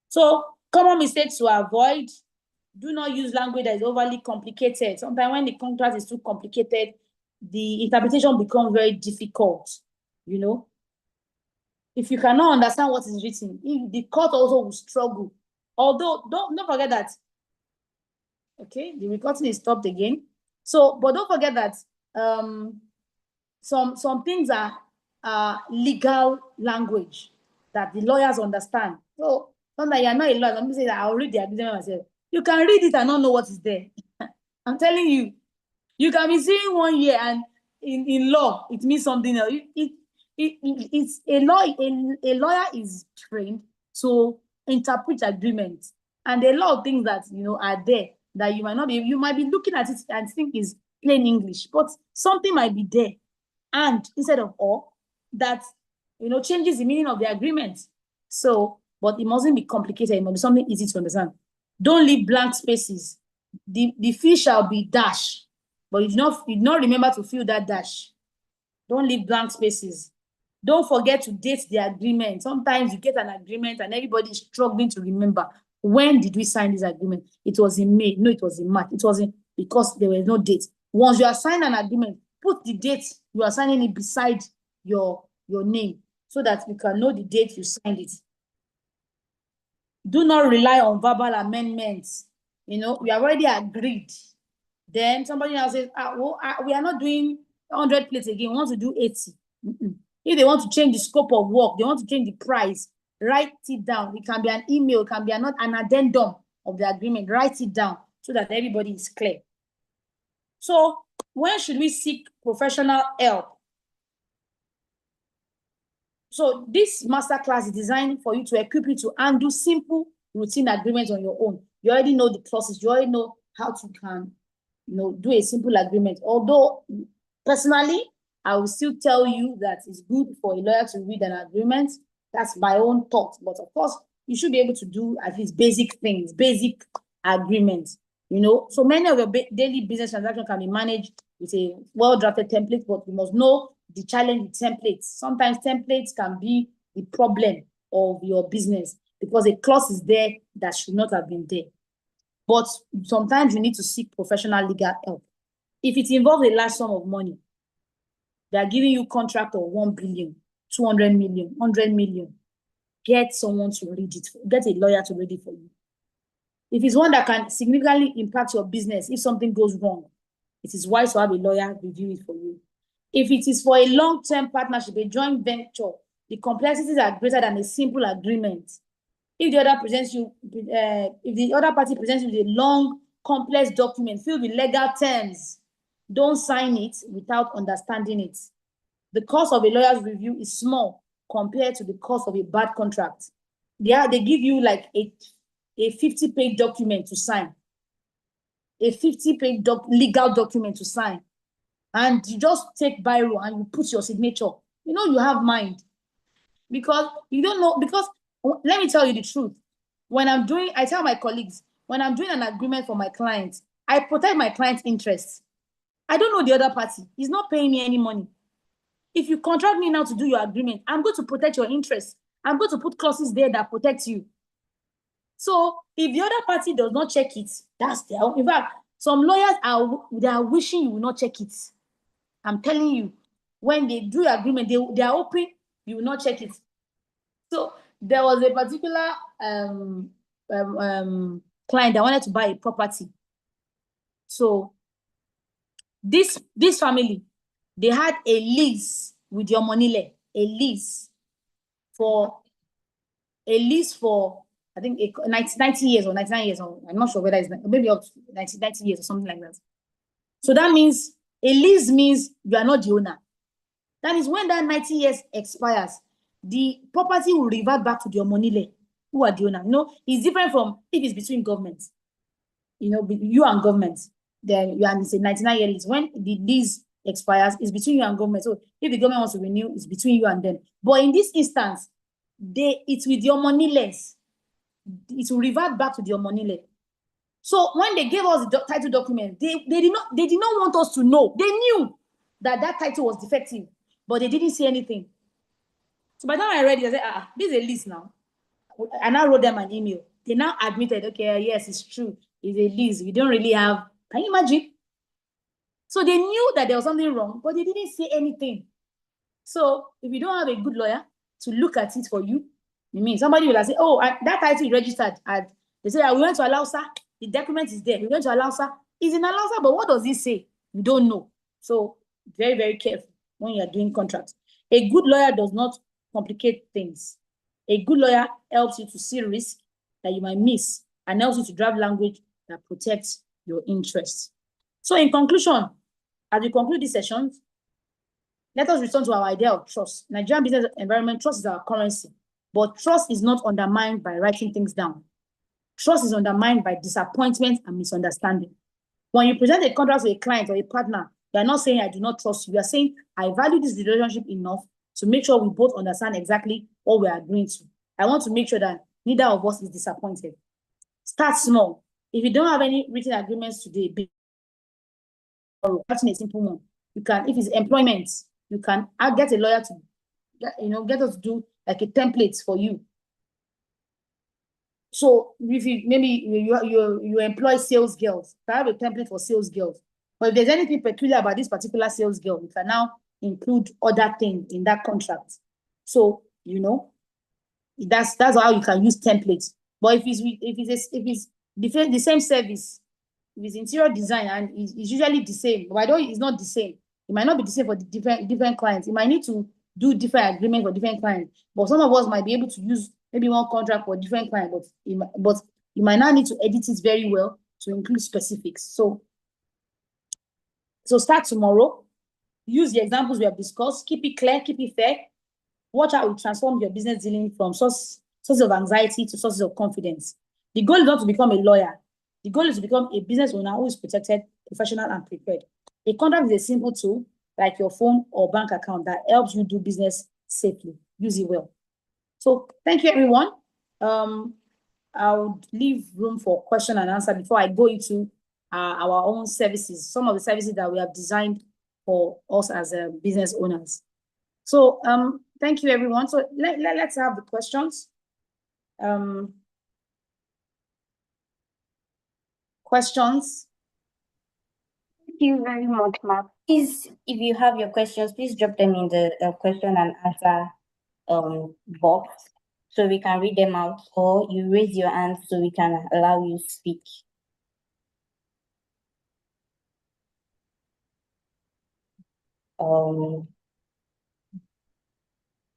So, common mistakes to avoid: do not use language that is overly complicated. Sometimes when the contract is too complicated, the interpretation becomes very difficult, If you cannot understand what is written, the court also will struggle. Although, don't forget that, okay, the recording is stopped again. So, but don't forget that some things are legal language that the lawyers understand. So, sometimes you're not a lawyer. Let me say that I'll read the agreement myself. You can read it and not know what is there. I'm telling you, you can be seeing 1 year and in law, it means something else. It's a lawyer is trained to interpret agreements, and there are a lot of things that are there that you might not be. You might be looking at it and think is plain English, but something might be there, and instead of all that, changes the meaning of the agreement. So, but it mustn't be complicated. It must be something easy to understand. Don't leave blank spaces. The fee shall be dash, but you do not remember to fill that dash. Don't leave blank spaces. Don't forget to date the agreement. Sometimes you get an agreement and everybody is struggling to remember, when did we sign this agreement? It was in May. No, it was in March. It wasn't, because there was no date. Once you are signing an agreement, put the date you are signing it beside your name so that you can know the date you signed it. Do not rely on verbal amendments. We have already agreed. Then somebody now says, we are not doing 100 plates again. We want to do 80. If they want to change the scope of work, they want to change the price, write it down. It can be an email, it can be an addendum of the agreement. Write it down so that everybody is clear. So, when should we seek professional help? So, this masterclass is designed for you to equip you to undo simple routine agreements on your own. You already know the clauses. You already know how to can do a simple agreement. Although personally, I will still tell you that it's good for a lawyer to read an agreement. That's my own thought. But of course, you should be able to do at least basic things, basic agreements. So many of your daily business transactions can be managed with a well-drafted template, but you must know the challenge with templates. Sometimes templates can be the problem of your business because a clause is there that should not have been there. But sometimes you need to seek professional legal help. If it involves a large sum of money, they are giving you contract of 1 billion, 200 million, 100 million. Get someone to read it. Get a lawyer to read it for you. If it's one that can significantly impact your business, if something goes wrong, it is wise to have a lawyer review it for you. If it is for a long-term partnership, a joint venture, the complexities are greater than a simple agreement. If the other party presents you with a long, complex document filled with legal terms, don't sign it without understanding it. The cost of a lawyer's review is small compared to the cost of a bad contract. They give you like a 50-page document to sign, a 50-page legal document to sign, and you just take biro and you put your signature. You have mind, because you don't know. Because let me tell you the truth. I tell my colleagues, when I'm doing an agreement for my clients, I protect my client's interests. I don't know the other party. He's not paying me any money. If you contract me now to do your agreement, I'm going to protect your interests. I'm going to put clauses there that protect you. So if the other party does not check it, that's their own. In fact, some lawyers are wishing you will not check it. I'm telling you, when they do your agreement, they are hoping you will not check it. So there was a particular client that wanted to buy a property. So this family, they had a lease with your money, a lease for I think 90 years or 99 years, or I'm not sure whether it's maybe up to 90 years or something like that. So that means a lease means you are not the owner. That is when that 90 years expires, the property will revert back to your money, who are the owner. It's different from if it's between governments. You and government, then you are in 99-year lease. When the lease expires, it's between you and government. So if the government wants to renew, it's between you and them. But in this instance, it's with your money less. It will revert back to your money. So when they gave us the title document, they did not want us to know. They knew that title was defective, but they didn't say anything. So by the time I read it, I said, this is a lease now. And I wrote them an email. They now admitted, okay, yes, it's true. It's a lease. We don't really have. Can you imagine? So they knew that there was something wrong, but they didn't say anything. So if you don't have a good lawyer to look at it for you, somebody will say, oh, that title is registered. And they say, we went to Alausa. The document is there. We went to Alausa. It's in Alausa, but what does it say? You don't know. So very, very careful when you're doing contracts. A good lawyer does not complicate things. A good lawyer helps you to see risk that you might miss and helps you to draft language that protects your interests. So in conclusion, as we conclude this session, let us return to our idea of trust. Nigerian business environment, trust is our currency, but trust is not undermined by writing things down. Trust is undermined by disappointment and misunderstanding. When you present a contract to a client or a partner, you are not saying, I do not trust you. You are saying, I value this relationship enough to make sure we both understand exactly what we are agreeing to. I want to make sure that neither of us is disappointed. Start small. If you don't have any written agreements today, that's a simple one. You can, if it's employment, you can get a lawyer to, get us to do like a template for you. So if you employ sales girls, you have a template for sales girls. But if there's anything peculiar about this particular sales girl, you can now include other things in that contract. So that's how you can use templates. But if it's the same service, if it's interior design and it's usually the same, but although it's not the same, it might not be the same for the different clients. You might need to do different agreements for different clients. But some of us might be able to use maybe one contract for different clients, but you might not need to edit it very well to include specifics. So start tomorrow. Use the examples we have discussed. Keep it clear, keep it fair. Watch how you transform your business dealing from sources of anxiety to sources of confidence. The goal is not to become a lawyer. The goal is to become a business owner who is protected professional and prepared. A contract is a simple tool like your phone or bank account that helps you do business safely. Use it well. So thank you, everyone. I would leave room for question and answer before I go into our own services, some of the services that we have designed for us as business owners. So thank you, everyone. So let's have the questions. Questions? Thank you very much, Mark. Please, if you have your questions, please drop them in the question and answer box so we can read them out, or you raise your hand so we can allow you to speak.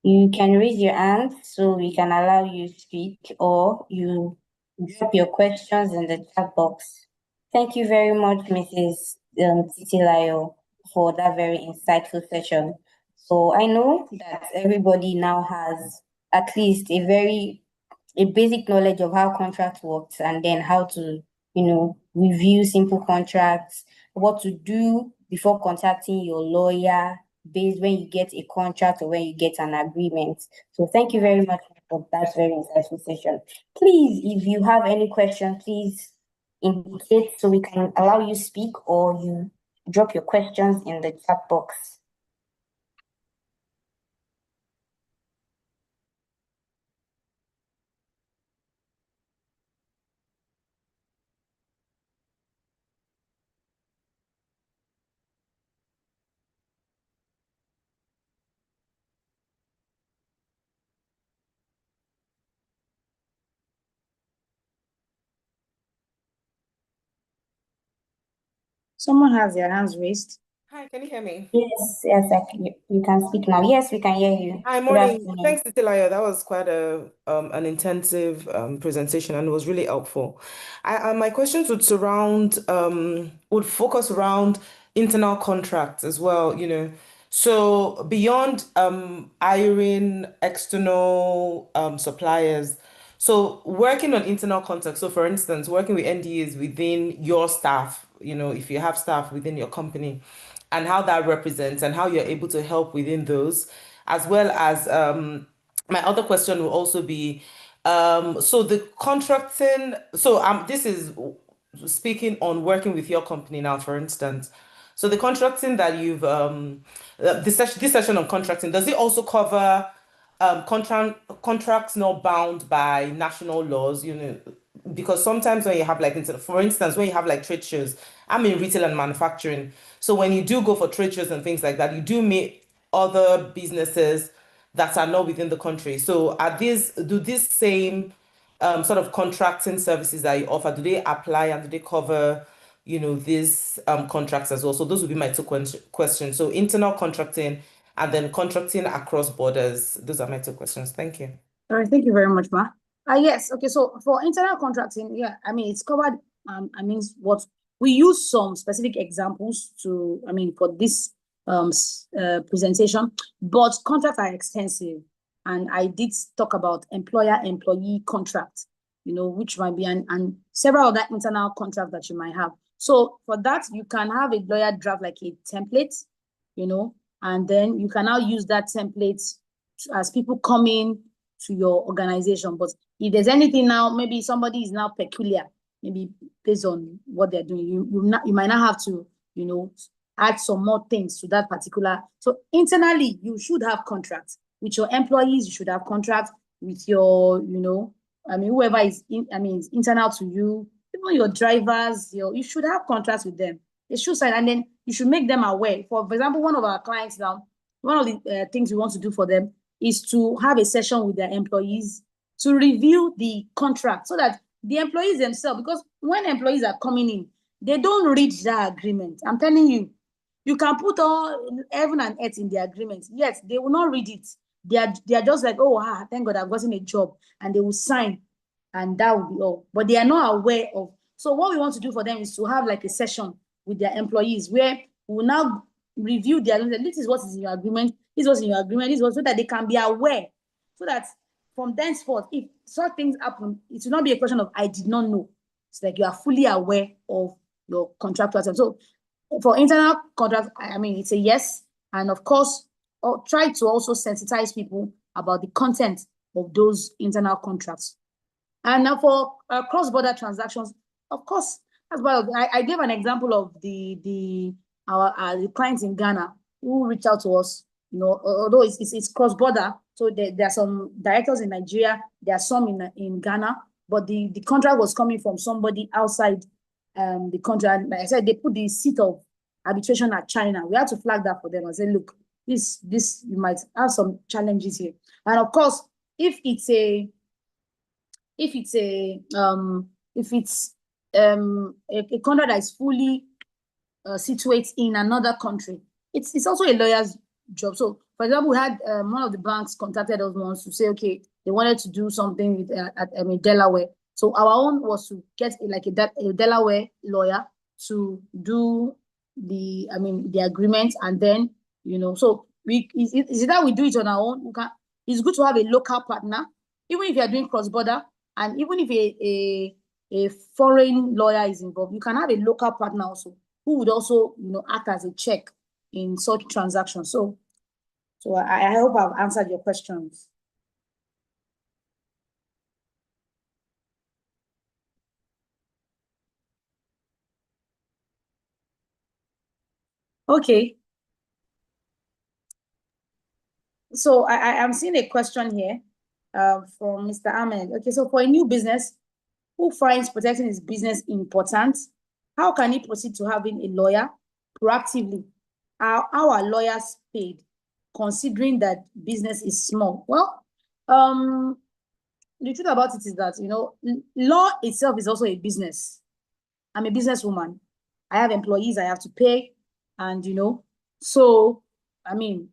You can raise your hand so we can allow you to speak, or you drop your questions in the chat box. Thank you very much, Mrs. Titilayo, for that very insightful session. So I know that everybody now has at least a basic knowledge of how contract works, and then how to, review simple contracts, what to do before contacting your lawyer based when you get a contract or when you get an agreement. So thank you very much for that very insightful session. Please, if you have any questions, please indicate so we can allow you speak, or you drop your questions in the chat box. Someone has their hands raised. Hi, can you hear me? Yes, you can speak now. Yes, we can hear you. Hi, morning. Thanks, Titilayo. That was quite an intensive presentation, and it was really helpful. My questions would focus around internal contracts as well, So beyond hiring external suppliers, so working on internal contracts. So for instance, working with NDAs within your staff, if you have staff within your company, and how that represents and how you're able to help within those, as well as my other question will also be, so the contracting, so this is speaking on working with your company now, for instance. So the contracting that you've this session on contracting, does it also cover contracts not bound by national laws, because sometimes when you have for instance, when you have like trade shows, I'm in retail and manufacturing. So when you do go for trade shows and things like that, you do meet other businesses that are not within the country. So do these same sort of contracting services that you offer, do they apply and do they cover, these contracts as well? So those would be my two questions. So internal contracting and then contracting across borders. Those are my two questions. Thank you. All right, thank you very much, Ma. Yes, okay, so for internal contracting, yeah, it's covered, what we use some specific examples for this presentation, but contracts are extensive. And I did talk about employer-employee contract, which might be, and several other internal contracts that you might have. So for that, you can have a lawyer draft like a template, and then you can now use that template as people come in to your organization. But if there's anything now, maybe somebody is now peculiar, maybe based on what they're doing, you might not have to, add some more things to that particular. So internally, you should have contracts with your employees. You should have contracts with your, whoever is internal to you, even your drivers. You should have contracts with them. They should sign, and then you should make them aware. For example, one of our clients now, one of the things we want to do for them is to have a session with their employees to review the contract, so that the employees themselves, because when employees are coming in, they don't read that agreement. I'm telling you, you can put all heaven and earth in the agreement. Yes, they will not read it. They are just like, oh, thank God I've gotten a job, and they will sign, and that will be all. But they are not aware of. So what we want to do for them is to have like a session with their employees where we will now review their agreement. This is what is in your agreement. This was in your agreement. This was, so that they can be aware, so that from thenceforth, if such things happen, it will not be a question of I did not know. It's like you are fully aware of your contractual terms. So for internal contract, I mean, it's a yes. And of course, try to also sensitize people about the content of those internal contracts. And now for cross-border transactions, of course, as well, I gave an example of the clients in Ghana who reached out to us. Although it's cross-border, so there are some directors in Nigeria, there are some in Ghana, but the contract was coming from somebody outside the country. And like I said, they put the seat of arbitration at China. We had to flag that for them and say, look, this you might have some challenges here. And of course, if it's a contract that is fully situated in another country, it's also a lawyer's job. So, for example, we had one of the banks contacted us once to say, okay, they wanted to do something with at Delaware. So our own was to get a Delaware lawyer to do the agreement, and then so is it that we do it on our own? It's good to have a local partner, even if you are doing cross-border, and even if a foreign lawyer is involved, you can have a local partner also who would also act as a check in such transactions. So I hope I've answered your questions. Okay. So I'm seeing a question here from Mr. Ahmed. Okay, so for a new business who finds protecting his business important, how can he proceed to having a lawyer proactively? How are lawyers paid, considering that business is small? Well, the truth about it is that, law itself is also a business. I'm a businesswoman. I have employees I have to pay, and, so, so you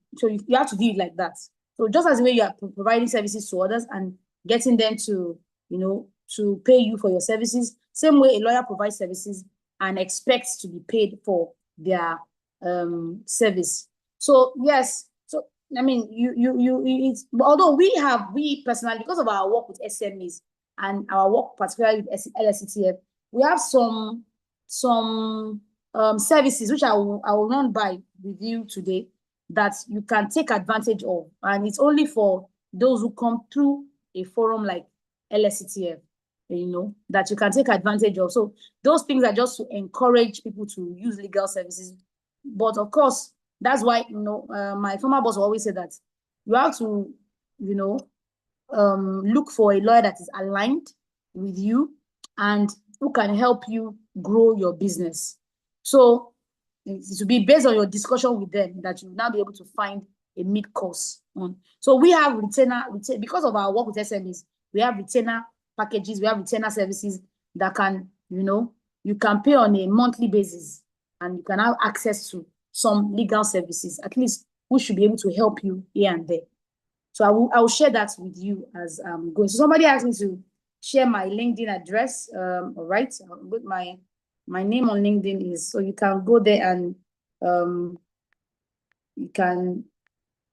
have to do it like that. So just as the way you are providing services to others and getting them to, to pay you for your services, same way a lawyer provides services and expects to be paid for their service. So yes, so although we personally, because of our work with SMEs and our work particularly with LSETF, we have some services which I will run by with you today that you can take advantage of, and it's only for those who come through a forum like LSETF, that you can take advantage of. So those things are just to encourage people to use legal services. But of course, that's why my former boss always said that you have to look for a lawyer that is aligned with you and who can help you grow your business. So it will be based on your discussion with them that you will now be able to find a mid-course on. So we have retainer, because of our work with SMEs, we have retainer packages, we have retainer services that can, you can pay on a monthly basis and you can have access to some legal services, at least, who should be able to help you here and there. So I will share that with you as I'm going. So somebody asked me to share my LinkedIn address. All right, with my name on LinkedIn is, so you can go there and you can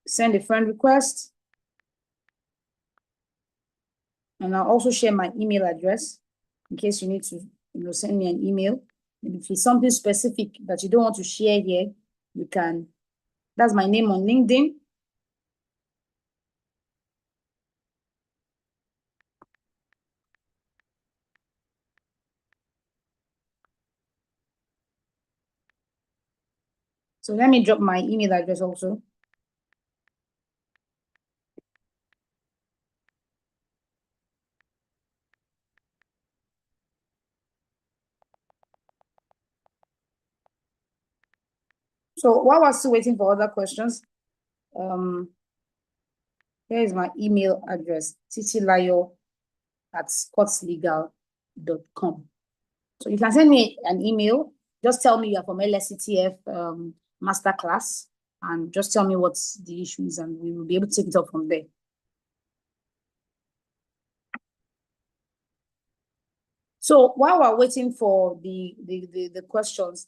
send a friend request. And I'll also share my email address in case you need to send me an email. And if it's something specific that you don't want to share here, you can. That's my name on LinkedIn. So let me drop my email address also. So while we're still waiting for other questions, here is my email address, titilayo@scottslegal.com. So you can send me an email. Just tell me you're from LSETF masterclass, and just tell me what's the issues, and we will be able to take it up from there. So while we're waiting for the questions,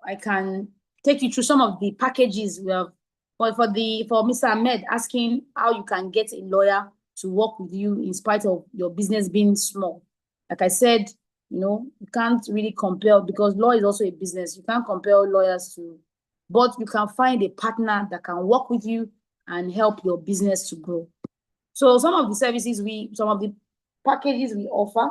I can take you through some of the packages we have. But for Mr. Ahmed asking how you can get a lawyer to work with you in spite of your business being small. Like I said, you can't really compare, because law is also a business. You can't compare lawyers to, but you can find a partner that can work with you and help your business to grow. So some of the services some of the packages we offer,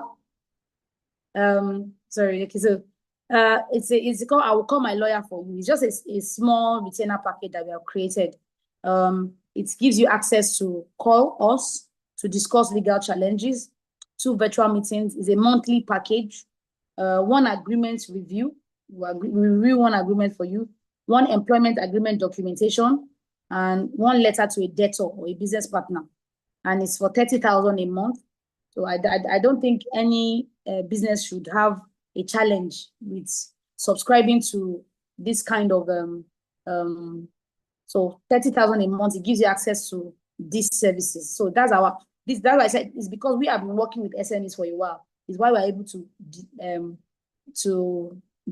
it's called I Will Call My Lawyer For You. It's just a small retainer package that we have created. It gives you access to call us to discuss legal challenges, 2 virtual meetings. Is a monthly package, 1 agreement review. We review 1 agreement for you, 1 employment agreement documentation, and 1 letter to a debtor or a business partner. And it's for 30,000 a month. So I don't think any business should have a challenge with subscribing to this kind of so 30,000 a month. It gives you access to these services. So that's why I said it's because we have been working with SMEs for a while. It's why we're able to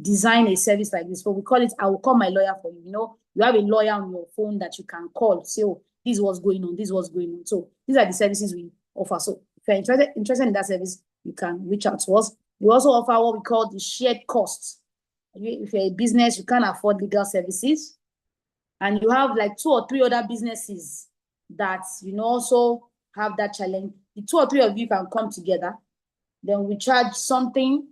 design a service like this. So we call it I Will Call My Lawyer For You. You have a lawyer on your phone that you can call, say, oh, this is what's going on, this is what's going on. So these are the services we offer. So if you're interested in that service, you can reach out to us. We also offer what we call the shared costs. If you're a business, you can't afford legal services, and you have like 2 or 3 other businesses that also have that challenge, the 2 or 3 of you can come together. Then we charge something,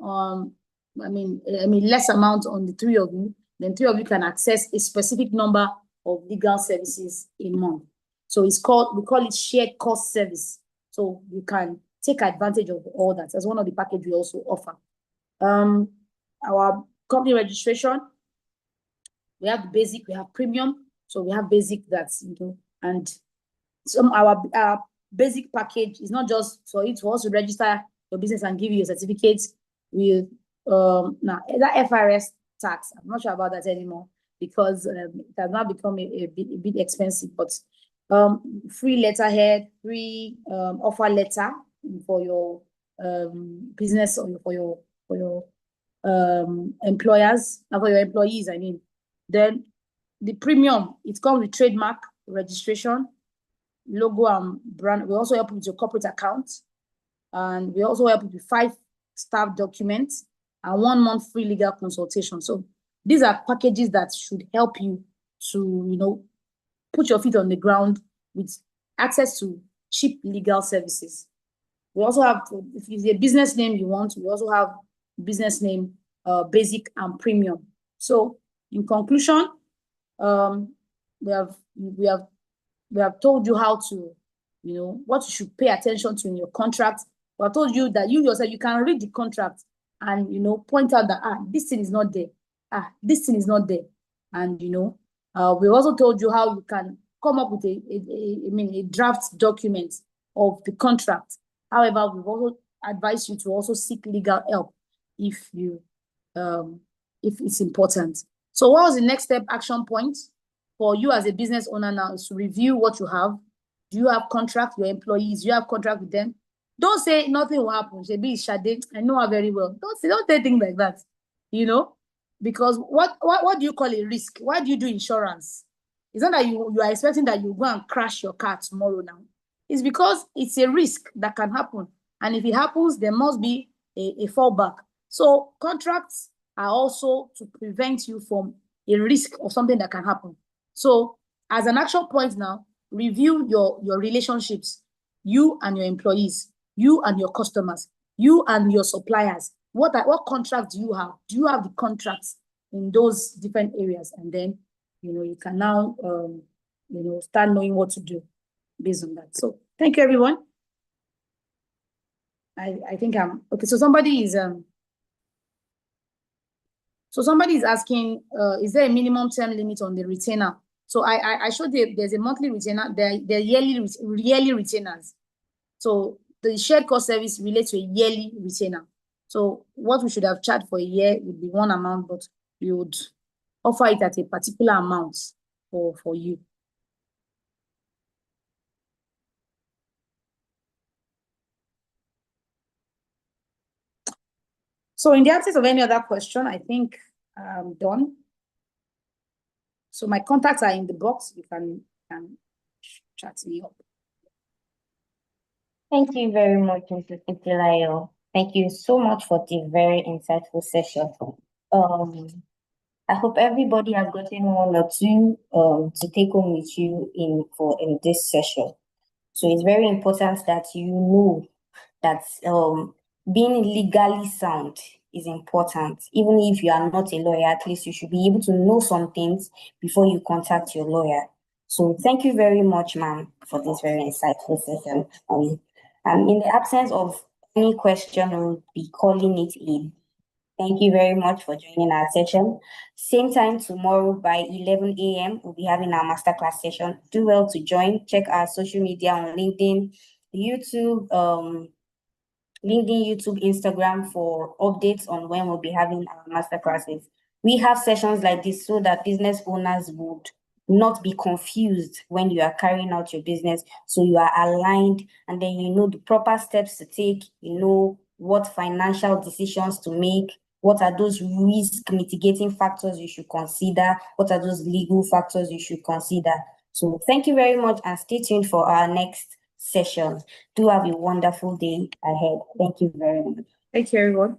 less amount on the 3 of you. Then 3 of you can access a specific number of legal services a month. So we call it shared cost service. So you can take advantage of all that. That's one of the packages we also offer. Our company registration, we have the basic, we have premium. So we have basic that's, and our basic package is not just for you to also register your business and give you a certificate with now that FRS tax. I'm not sure about that anymore because it has now become a bit expensive, but free letterhead, free offer letter for your business or for your employers and for your employees, I mean. Then the premium, it comes with trademark registration, logo and brand. We also help you with your corporate account, and we also help you with 5 staff documents and 1 month free legal consultation. So these are packages that should help you to put your feet on the ground with access to cheap legal services. We also have, if it's a business name you want, we also have business name, basic and premium. So in conclusion, we have told you how to, what you should pay attention to in your contract. We have told you that you yourself, you can read the contract and, point out that, this thing is not there. This thing is not there. And, we also told you how you can come up with a draft document of the contract. However, we've also advised you to also seek legal help if it's important. So what was the next step action point for you as a business owner now is to review what you have. Do you have contract with your employees? Do you have contract with them? Don't say nothing will happen. Shebi is Sade. I know her very well. Don't say things like that. Because what do you call a risk? Why do you do insurance? It's not that you are expecting that you go and crash your car tomorrow now. It's because it's a risk that can happen. And if it happens, there must be a fallback. So contracts are also to prevent you from a risk of something that can happen. So as an action point now, review your relationships, you and your employees, you and your customers, you and your suppliers. What contracts do you have? Do you have the contracts in those different areas? And then, you can now, start knowing what to do based on that. So thank you, everyone. I think I'm okay. So somebody is asking, is there a minimum term limit on the retainer? So I showed you there's a monthly retainer, there are yearly retainers. So the shared cost service relates to a yearly retainer. So what we should have charged for a year would be one amount, but we would offer it at a particular amount for you. So in the absence of any other question, I think I'm done. So my contacts are in the box. You can chat me up. Thank you very much, Mrs. Titilayo. Thank you so much for the very insightful session. I hope everybody has gotten one or two to take home with you in this session. So it's very important that you know that being legally sound is important. Even if you are not a lawyer, at least you should be able to know some things before you contact your lawyer. So thank you very much, ma'am, for this very insightful session. And in the absence of any question, we'll be calling it in. Thank you very much for joining our session. Same time tomorrow by 11 a.m. We'll be having our masterclass session. Do well to join. Check our social media on LinkedIn, YouTube, Instagram for updates on when we'll be having our masterclasses. We have sessions like this so that business owners would not be confused when you are carrying out your business. So you are aligned, and then you know the proper steps to take, you know what financial decisions to make, what are those risk mitigating factors you should consider, what are those legal factors you should consider. So thank you very much, and stay tuned for our next session. Do have a wonderful day ahead. Thank you very much. Thank you, everyone.